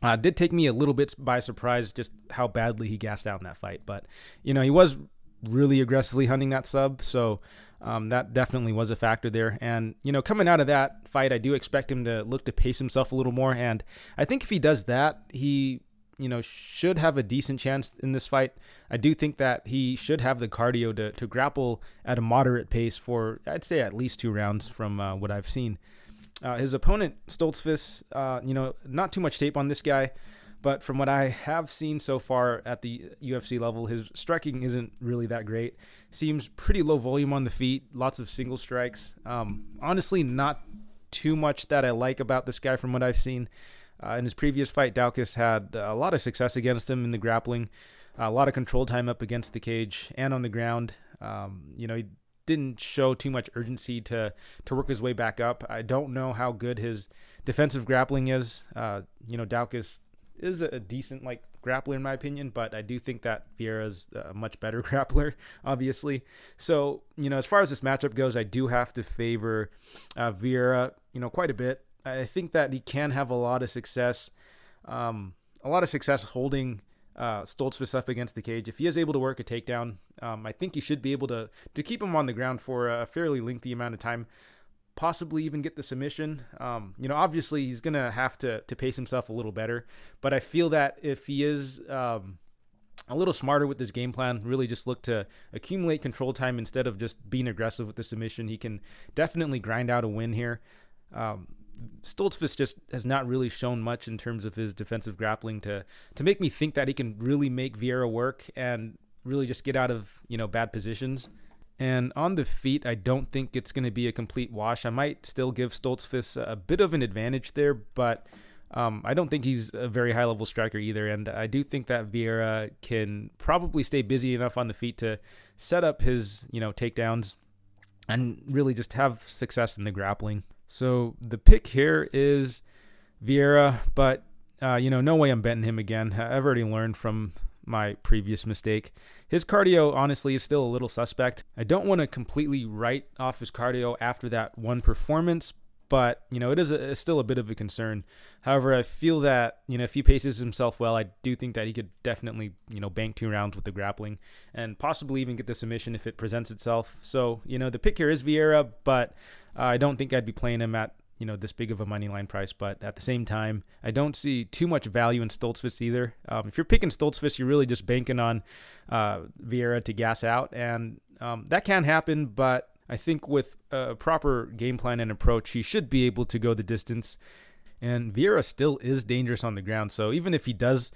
it did take me a little bit by surprise just how badly he gassed out in that fight. But, he was really aggressively hunting that sub, so that definitely was a factor there. And, coming out of that fight, I do expect him to look to pace himself a little more. And I think if he does that, he, should have a decent chance in this fight. I do think that he should have the cardio to grapple at a moderate pace for, I'd say, at least 2 rounds from what I've seen. His opponent, Stoltzfus, not too much tape on this guy. But from what I have seen so far at the UFC level, his striking isn't really that great. Seems pretty low volume on the feet, lots of single strikes. Honestly, not too much that I like about this guy from what I've seen. In his previous fight, Daukaus had a lot of success against him in the grappling, a lot of control time up against the cage and on the ground. He didn't show too much urgency to work his way back up. I don't know how good his defensive grappling is. Daukaus is a decent grappler in my opinion, but I do think that Vieira is a much better grappler, obviously. So, as far as this matchup goes, I do have to favor Vieira, quite a bit. I think that he can have a lot of success holding Stoltzfus up against the cage. If he is able to work a takedown, I think he should be able to keep him on the ground for a fairly lengthy amount of time, possibly even get the submission. Obviously he's going to have to pace himself a little better, but I feel that if he is a little smarter with his game plan, really just look to accumulate control time instead of just being aggressive with the submission, he can definitely grind out a win here. Stoltzfus just has not really shown much in terms of his defensive grappling to make me think that he can really make Vieira work and really just get out of, bad positions. And on the feet, I don't think it's going to be a complete wash. I might still give Stoltzfus a bit of an advantage there, but I don't think he's a very high-level striker either. And I do think that Vieira can probably stay busy enough on the feet to set up his, takedowns and really just have success in the grappling. So the pick here is Vieira, but, no way I'm betting him again. I've already learned from my previous mistake. His cardio, honestly, is still a little suspect. I don't want to completely write off his cardio after that one performance, but, it is still a bit of a concern. However, I feel that, if he paces himself well, I do think that he could definitely, bank 2 rounds with the grappling and possibly even get the submission if it presents itself. So, the pick here is Vieira, but I don't think I'd be playing him at this big of a money line price. But at the same time, I don't see too much value in Stoltzfus either. If you're picking Stoltzfus, you're really just banking on Vieira to gas out, and that can happen. But I think with a proper game plan and approach, he should be able to go the distance. And Vieira still is dangerous on the ground, so even if he does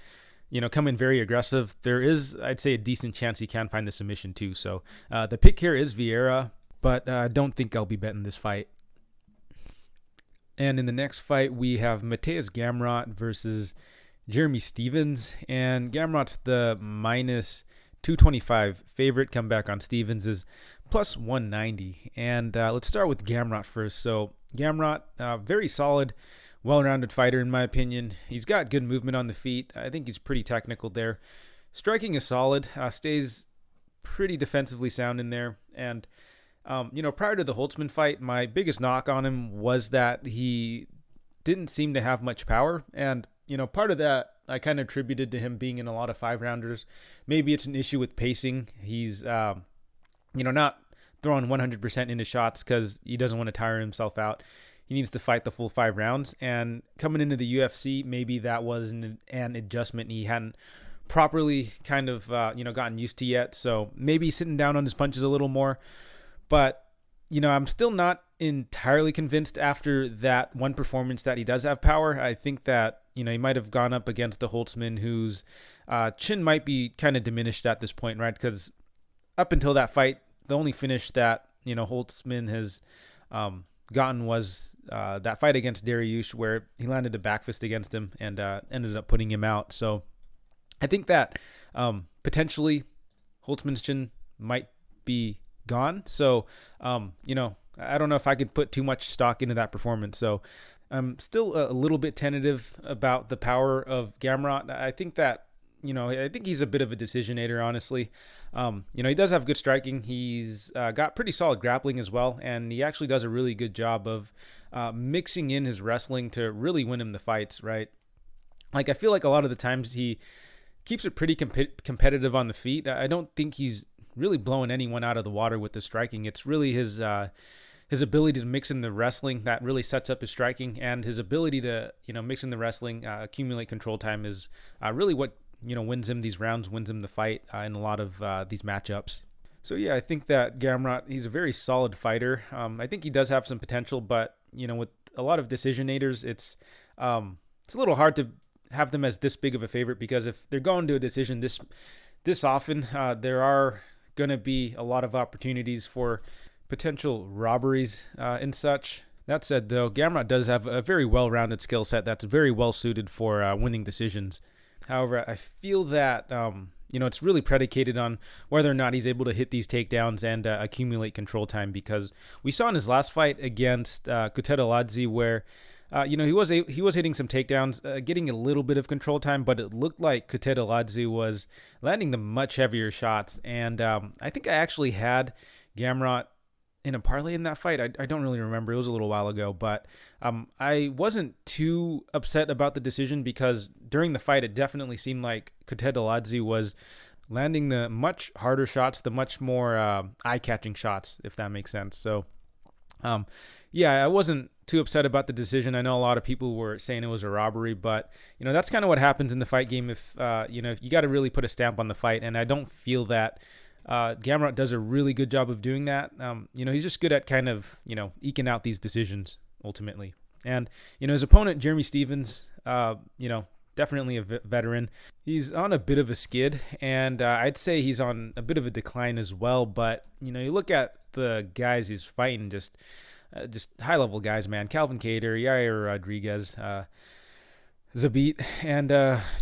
come in very aggressive, there is, I'd say, a decent chance he can find the submission too. So the pick here is Vieira, but I don't think I'll be betting this fight. And in the next fight, we have Mateusz Gamrot versus Jeremy Stephens. And Gamrot's the minus 225 favorite. Comeback on Stephens is plus 190. And let's start with Gamrot first. So Gamrot, very solid, well-rounded fighter in my opinion. He's got good movement on the feet. I think he's pretty technical there. Striking is solid. Stays pretty defensively sound in there. And prior to the Holtzman fight, my biggest knock on him was that he didn't seem to have much power. And, part of that I kind of attributed to him being in a lot of 5-rounders. Maybe it's an issue with pacing. He's, not throwing 100% into shots because he doesn't want to tire himself out. He needs to fight the full 5 rounds. And coming into the UFC, maybe that was an adjustment he hadn't properly kind of, gotten used to yet. So maybe sitting down on his punches a little more. But, I'm still not entirely convinced after that one performance that he does have power. I think that, he might have gone up against a Holtzman whose chin might be kind of diminished at this point, right? Because up until that fight, the only finish that, Holtzman has gotten was that fight against Dariush where he landed a back fist against him and ended up putting him out. So I think that potentially Holtzman's chin might be gone. So, I don't know if I could put too much stock into that performance. So I'm still a little bit tentative about the power of Gamrot. I think that, I think he's a bit of a decisionator, honestly. He does have good striking. He's got pretty solid grappling as well. And he actually does a really good job of mixing in his wrestling to really win him the fights, right? Like, I feel like a lot of the times he keeps it pretty competitive on the feet. I don't think he's really blowing anyone out of the water with the striking. It's really his ability to mix in the wrestling that really sets up his striking, and his ability to mix in the wrestling, accumulate control time is really what wins him these rounds, wins him the fight in a lot of these matchups. So yeah, I think that Gamrot, he's a very solid fighter. I think he does have some potential, but with a lot of decisionators, it's a little hard to have them as this big of a favorite, because if they're going to a decision this often, there are going to be a lot of opportunities for potential robberies and such. That said, though, Gamrot does have a very well-rounded skill set that's very well suited for winning decisions. However, I feel that it's really predicated on whether or not he's able to hit these takedowns and accumulate control time, because we saw in his last fight against Kutateladze where he was hitting some takedowns, getting a little bit of control time, but it looked like Kutateladze was landing the much heavier shots. And I think I actually had Gamrot in a parlay in that fight. I don't really remember. It was a little while ago, but I wasn't too upset about the decision, because during the fight, it definitely seemed like Kutateladze was landing the much harder shots, the much more eye-catching shots, if that makes sense. So, I wasn't too upset about the decision. I know a lot of people were saying it was a robbery, but that's kind of what happens in the fight game. If you got to really put a stamp on the fight, and I don't feel that Gamrot does a really good job of doing that. He's just good at kind of eking out these decisions ultimately. And his opponent Jeremy Stephens, definitely a veteran. He's on a bit of a skid, and I'd say he's on a bit of a decline as well. But you look at the guys he's fighting, just high-level guys, man. Calvin Kattar, Yair Rodriguez, Zabit, and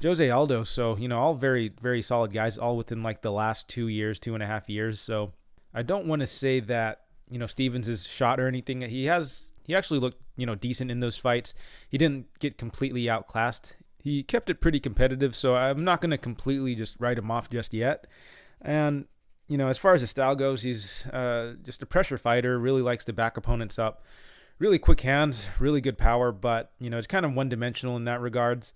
Jose Aldo. So, all very, very solid guys, all within like the last 2.5 years. So I don't want to say that, Stephens is shot or anything. He actually looked, decent in those fights. He didn't get completely outclassed. He kept it pretty competitive, so I'm not going to completely just write him off just yet. And as far as his style goes, he's just a pressure fighter, really likes to back opponents up. Really quick hands, really good power, but, it's kind of one-dimensional in that regards.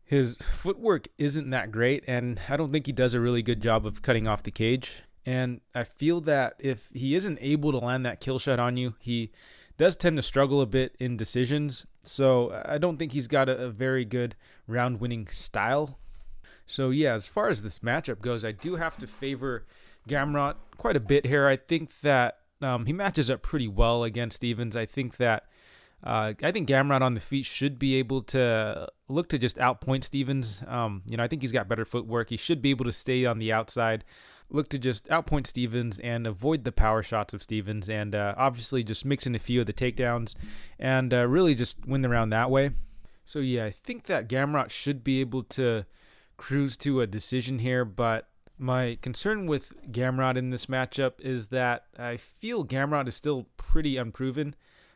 His footwork isn't that great, and I don't think he does a really good job of cutting off the cage. And I feel that if he isn't able to land that kill shot on you, he does tend to struggle a bit in decisions. So I don't think he's got a very good round-winning style. So yeah, as far as this matchup goes, I do have to favor Gamrot quite a bit here. I think that he matches up pretty well against Stevens. I think Gamrot on the feet should be able to look to just outpoint Stevens. I think he's got better footwork. He should be able to stay on the outside, look to just outpoint Stevens and avoid the power shots of Stevens, and obviously just mix in a few of the takedowns and really just win the round that way. So yeah, I think that Gamrot should be able to cruise to a decision here, but my concern with Gamrot in this matchup is that I feel Gamrot is still pretty unproven.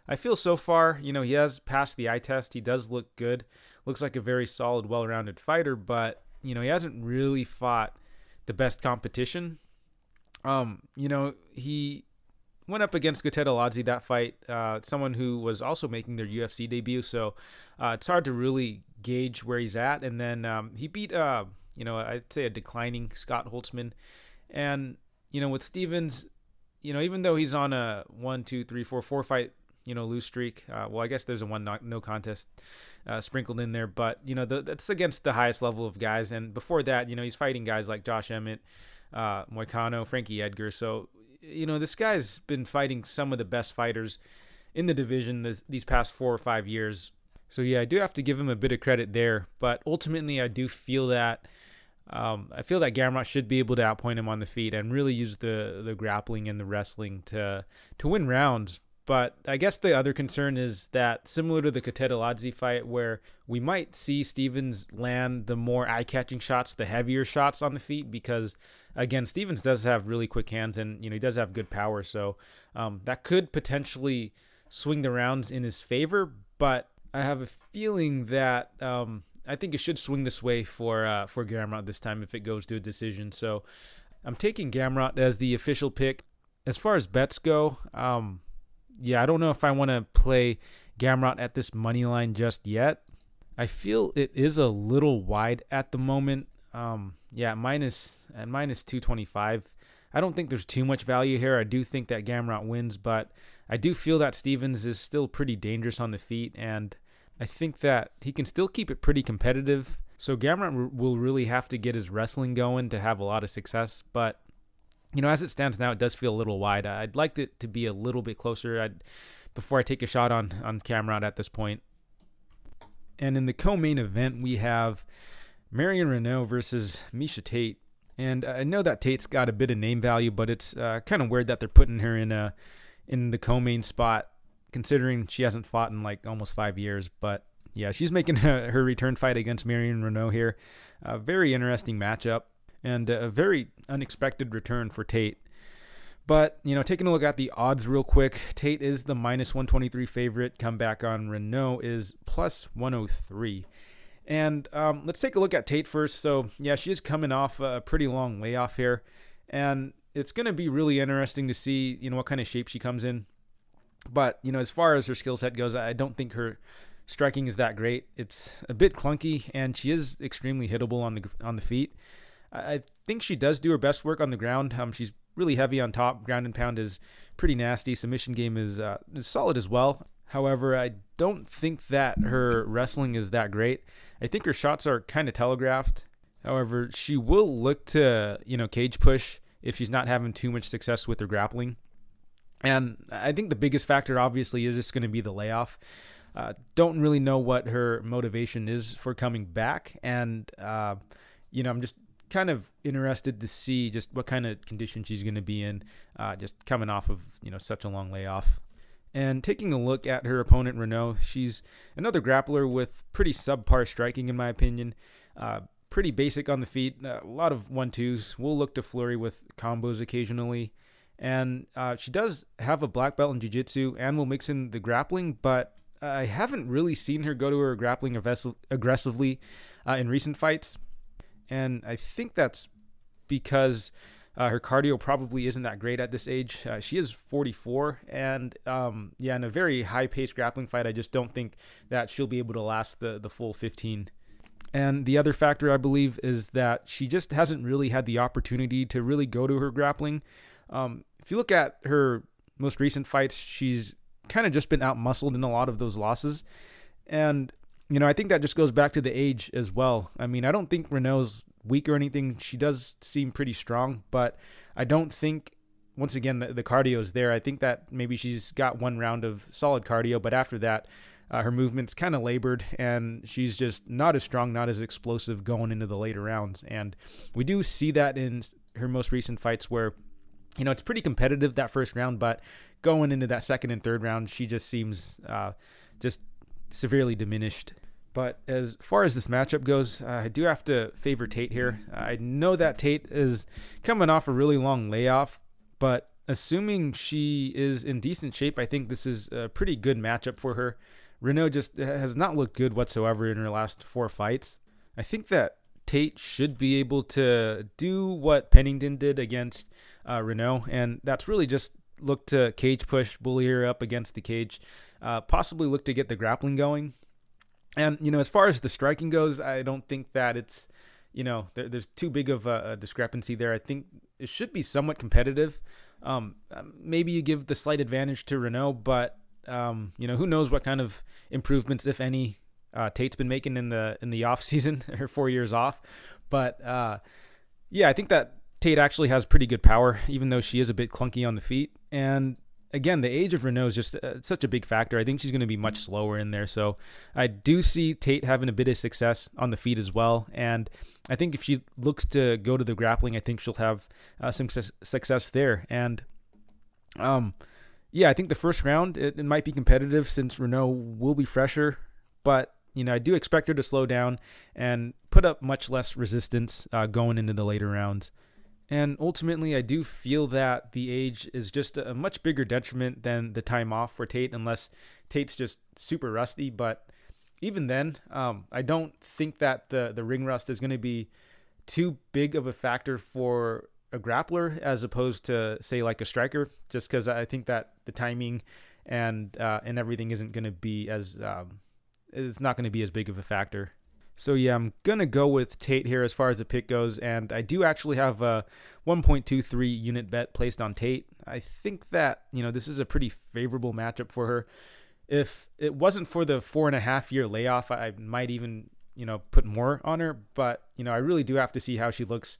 I feel so far, he has passed the eye test. He does look good. Looks like a very solid, well-rounded fighter, but, he hasn't really fought the best competition. He went up against Gatedaladze that fight, someone who was also making their UFC debut, so it's hard to really gauge where he's at. And then he beat, I'd say a declining Scott Holtzman. And, with Stevens, even though he's on a 4 fight, lose streak. I guess there's a no contest sprinkled in there, but that's against the highest level of guys. And before that, he's fighting guys like Josh Emmett, Moicano, Frankie Edgar. So this guy's been fighting some of the best fighters in the division these past 4 or 5 years. So yeah, I do have to give him a bit of credit there. But ultimately, I do feel that Gamrot should be able to outpoint him on the feet and really use the grappling and the wrestling to win rounds. But I guess the other concern is that, similar to the Gatedaladze fight, where we might see Stevens land the more eye-catching shots, the heavier shots on the feet, because, again, Stevens does have really quick hands and, he does have good power. So that could potentially swing the rounds in his favor. But I have a feeling that I think it should swing this way for Gamrot this time if it goes to a decision. So I'm taking Gamrot as the official pick. As far as bets go, I don't know if I want to play Gamrot at this money line just yet. I feel it is a little wide at the moment. At minus 225. I don't think there's too much value here. I do think that Gamrot wins, but I do feel that Stevens is still pretty dangerous on the feet, and I think that he can still keep it pretty competitive. So Gamrot will really have to get his wrestling going to have a lot of success, but as it stands now, it does feel a little wide. I'd like it to be a little bit closer before I take a shot on Gamrot at this point. And in the co-main event, we have Marion Reneau versus Miesha Tate. And I know that Tate's got a bit of name value, but it's kind of weird that they're putting her in the co-main spot, considering she hasn't fought in like almost 5 years. But yeah, she's making her return fight against Marion Reneau here. A very interesting matchup. And a very unexpected return for Tate. But, taking a look at the odds real quick, Tate is the minus 123 favorite. Comeback on Reneau is plus 103. And let's take a look at Tate first. So, yeah, she is coming off a pretty long layoff here. And it's going to be really interesting to see, what kind of shape she comes in. But, as far as her skill set goes, I don't think her striking is that great. It's a bit clunky, and she is extremely hittable on the feet. I think she does do her best work on the ground. She's really heavy on top. Ground and pound is pretty nasty. Submission game is solid as well. However, I don't think that her wrestling is that great. I think her shots are kind of telegraphed. However, she will look to, cage push if she's not having too much success with her grappling. And I think the biggest factor, obviously, is just going to be the layoff. Don't really know what her motivation is for coming back. And, I'm just kind of interested to see just what kind of condition she's going to be in, just coming off of, such a long layoff. And taking a look at her opponent, Reneau, she's another grappler with pretty subpar striking, in my opinion. Pretty basic on the feet, a lot of 1-2s. We'll look to flurry with combos occasionally. And she does have a black belt in jiu-jitsu and will mix in the grappling, but I haven't really seen her go to her grappling aggressively in recent fights. And I think that's because her cardio probably isn't that great at this age. She is 44, and in a very high-paced grappling fight, I just don't think that she'll be able to last the full 15. And the other factor, I believe, is that she just hasn't really had the opportunity to really go to her grappling. If you look at her most recent fights, she's kind of just been outmuscled in a lot of those losses. And, I think that just goes back to the age as well. I mean, I don't think Reneau's weak or anything. She does seem pretty strong, but I don't think, once again, the cardio is there. I think that maybe she's got one round of solid cardio, but after that, her movement's kind of labored, and she's just not as strong, not as explosive going into the later rounds. And we do see that in her most recent fights where, it's pretty competitive that first round, but going into that second and third round, she just seems just severely diminished. But as far as this matchup goes, I do have to favor Tate here. I know that Tate is coming off a really long layoff, but assuming she is in decent shape, I think this is a pretty good matchup for her. Reneau just has not looked good whatsoever in her last 4 fights. I think that Tate should be able to do what Pennington did against Reneau, and that's really just look to cage push, bully her up against the cage, possibly look to get the grappling going. And, as far as the striking goes, I don't think that it's, there's too big of a discrepancy there. I think it should be somewhat competitive. Maybe you give the slight advantage to Reneau, but who knows what kind of improvements, if any, Tate's been making in the off season, her 4 years off. But I think that Tate actually has pretty good power, even though she is a bit clunky on the feet. And again, the age of Reneau is just such a big factor. I think she's going to be much slower in there. So I do see Tate having a bit of success on the feet as well. And I think if she looks to go to the grappling, I think she'll have some success there. And I think the first round, it might be competitive since Reneau will be fresher. But, I do expect her to slow down and put up much less resistance going into the later rounds. And ultimately, I do feel that the age is just a much bigger detriment than the time off for Tate, unless Tate's just super rusty. But even then, I don't think that the ring rust is going to be too big of a factor for a grappler as opposed to, say, like a striker, just because I think that the timing and everything isn't going to be as it's not going to be as big of a factor. So I'm going to go with Tate here as far as the pick goes, and I do actually have a 1.23 unit bet placed on Tate. I think that, this is a pretty favorable matchup for her. If it wasn't for the 4.5 year layoff, I might even, put more on her, but, I really do have to see how she looks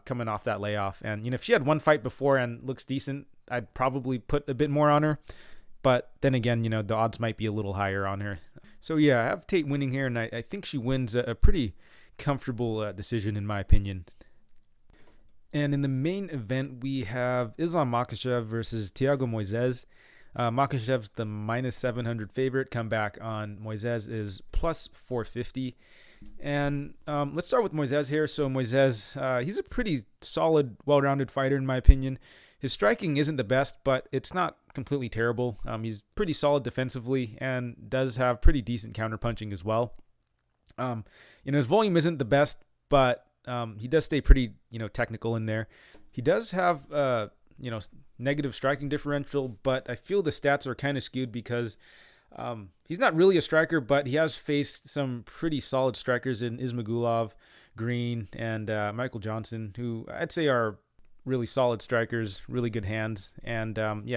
coming off that layoff. And, if she had one fight before and looks decent, I'd probably put a bit more on her. But then again, the odds might be a little higher on her. So I have Tate winning here, and I think she wins a pretty comfortable decision in my opinion. And in the main event, we have Islam Makhachev versus Thiago Moisés. Makhachev's the minus 700 favorite. Comeback on Moisés is plus 450. And let's start with Moisés here. So Moisés, he's a pretty solid, well-rounded fighter in my opinion. His striking isn't the best, but it's not completely terrible. He's pretty solid defensively and does have pretty decent counterpunching as well. His volume isn't the best, but he does stay pretty, technical in there. He does have, negative striking differential, but I feel the stats are kind of skewed because he's not really a striker, but he has faced some pretty solid strikers in Ismagulov, Green, and Michael Johnson, who I'd say are really solid strikers, really good hands, and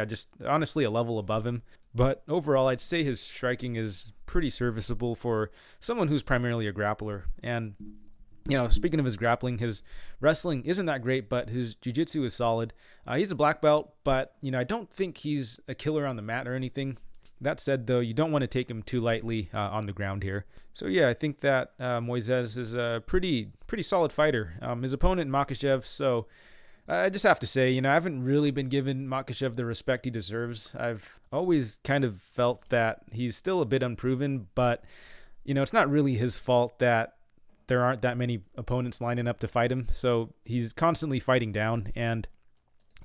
just honestly a level above him. But overall, I'd say his striking is pretty serviceable for someone who's primarily a grappler. And, speaking of his grappling, his wrestling isn't that great, but his jiu-jitsu is solid. He's a black belt, but, I don't think he's a killer on the mat or anything. That said, though, you don't want to take him too lightly on the ground here. So, I think that Moisés is a pretty solid fighter. His opponent, Makhachev, so I just have to say, I haven't really been giving Makhachev the respect he deserves. I've always kind of felt that he's still a bit unproven, but, it's not really his fault that there aren't that many opponents lining up to fight him. So he's constantly fighting down, and,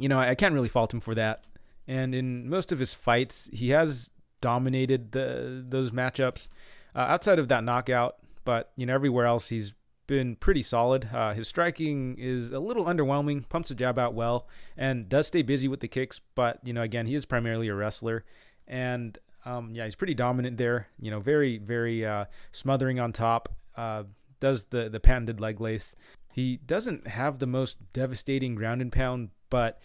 I can't really fault him for that. And in most of his fights, he has dominated those matchups outside of that knockout, but, everywhere else he's been pretty solid. His striking is a little underwhelming, pumps the jab out well, and does stay busy with the kicks, but, again, he is primarily a wrestler, and, he's pretty dominant there, very, very smothering on top, does the patented leg lace. He doesn't have the most devastating ground and pound, but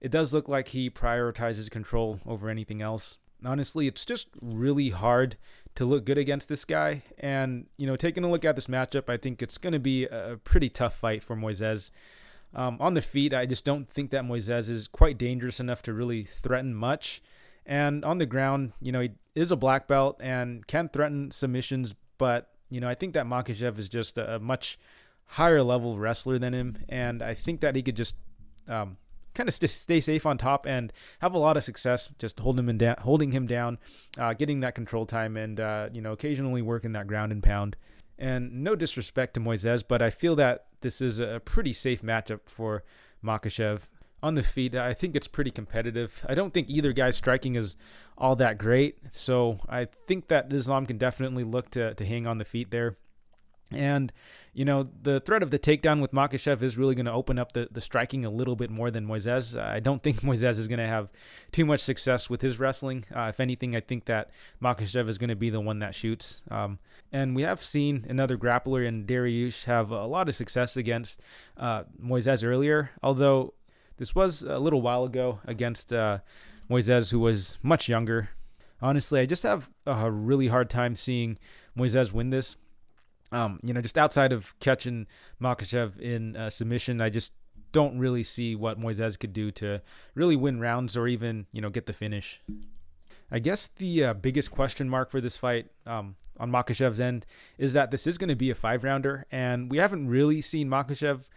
it does look like he prioritizes control over anything else. Honestly, it's just really hard to look good against this guy. And, taking a look at this matchup, I think it's going to be a pretty tough fight for Moisés. On the feet, I just don't think that Moisés is quite dangerous enough to really threaten much. And on the ground, he is a black belt and can threaten submissions, but, I think that Makhachev is just a much higher level wrestler than him. And I think that he could just kind of stay safe on top and have a lot of success just holding him down, getting that control time, and occasionally working that ground and pound. And no disrespect to Moisés, but I feel that this is a pretty safe matchup for Makhachev. On the feet, I think it's pretty competitive. I don't think either guy's striking is all that great, so I think that Islam can definitely look to hang on the feet there. And, the threat of the takedown with Makhachev is really going to open up the striking a little bit more than Moisés. I don't think Moisés is going to have too much success with his wrestling. If anything, I think that Makhachev is going to be the one that shoots. And we have seen another grappler in Dariush have a lot of success against Moisés earlier, although this was a little while ago against Moisés, who was much younger. Honestly, I just have a really hard time seeing Moisés win this. Just outside of catching Makhachev in submission, I just don't really see what Moisés could do to really win rounds or even, get the finish. I guess the biggest question mark for this fight on Makhachev's end is that this is going to be a 5-rounder, and we haven't really seen Makhachev.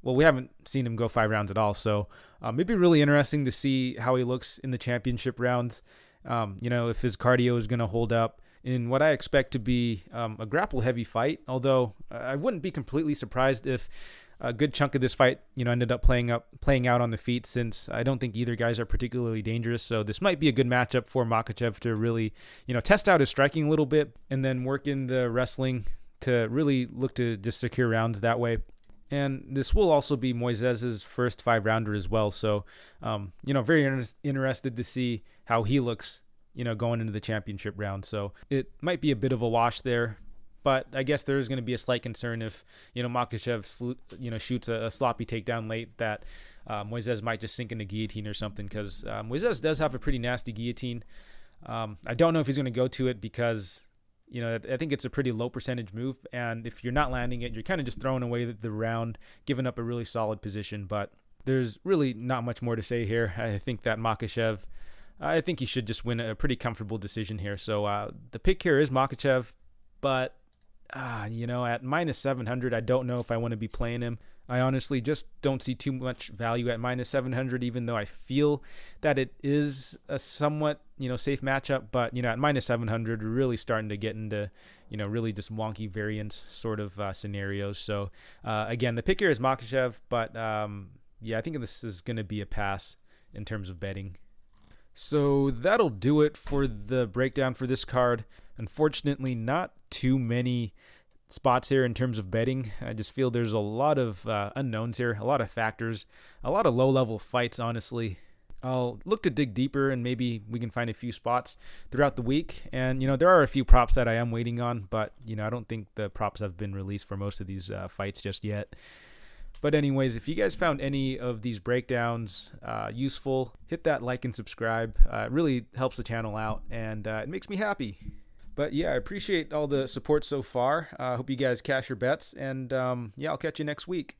Well, we haven't seen him go 5 rounds at all, so it'd be really interesting to see how he looks in the championship rounds. If his cardio is going to hold up in what I expect to be a grapple-heavy fight, although I wouldn't be completely surprised if a good chunk of this fight, ended up playing out on the feet, since I don't think either guys are particularly dangerous. So this might be a good matchup for Makhachev to really, test out his striking a little bit and then work in the wrestling to really look to just secure rounds that way. And this will also be Moisés' first 5-rounder as well. So, very interested to see how he looks, going into the championship round. So it might be a bit of a wash there, but I guess there's going to be a slight concern if, Makhachev, shoots a sloppy takedown late, that Moisés might just sink into guillotine or something, because Moisés does have a pretty nasty guillotine. I don't know if he's going to go to it because, I think it's a pretty low percentage move, and if you're not landing it, you're kind of just throwing away the round, giving up a really solid position. But there's really not much more to say here. I think that Makhachev, I think he should just win a pretty comfortable decision here. So the pick here is Makhachev, but at minus 700, I don't know if I want to be playing him. I honestly just don't see too much value at minus 700, even though I feel that it is a somewhat, safe matchup. But, at minus 700, we're really starting to get into, really just wonky variance sort of scenarios. So, again, the pick here is Makhachev, but, I think this is going to be a pass in terms of betting. So that'll do it for the breakdown for this card. Unfortunately, not too many spots here in terms of betting. I just feel there's a lot of unknowns here, a lot of factors, a lot of low-level fights, honestly. I'll look to dig deeper, and maybe we can find a few spots throughout the week. And, there are a few props that I am waiting on, but, I don't think the props have been released for most of these fights just yet. But anyways, if you guys found any of these breakdowns useful, hit that like and subscribe. It really helps the channel out, and it makes me happy. But yeah, I appreciate all the support so far. I hope you guys cash your bets, and I'll catch you next week.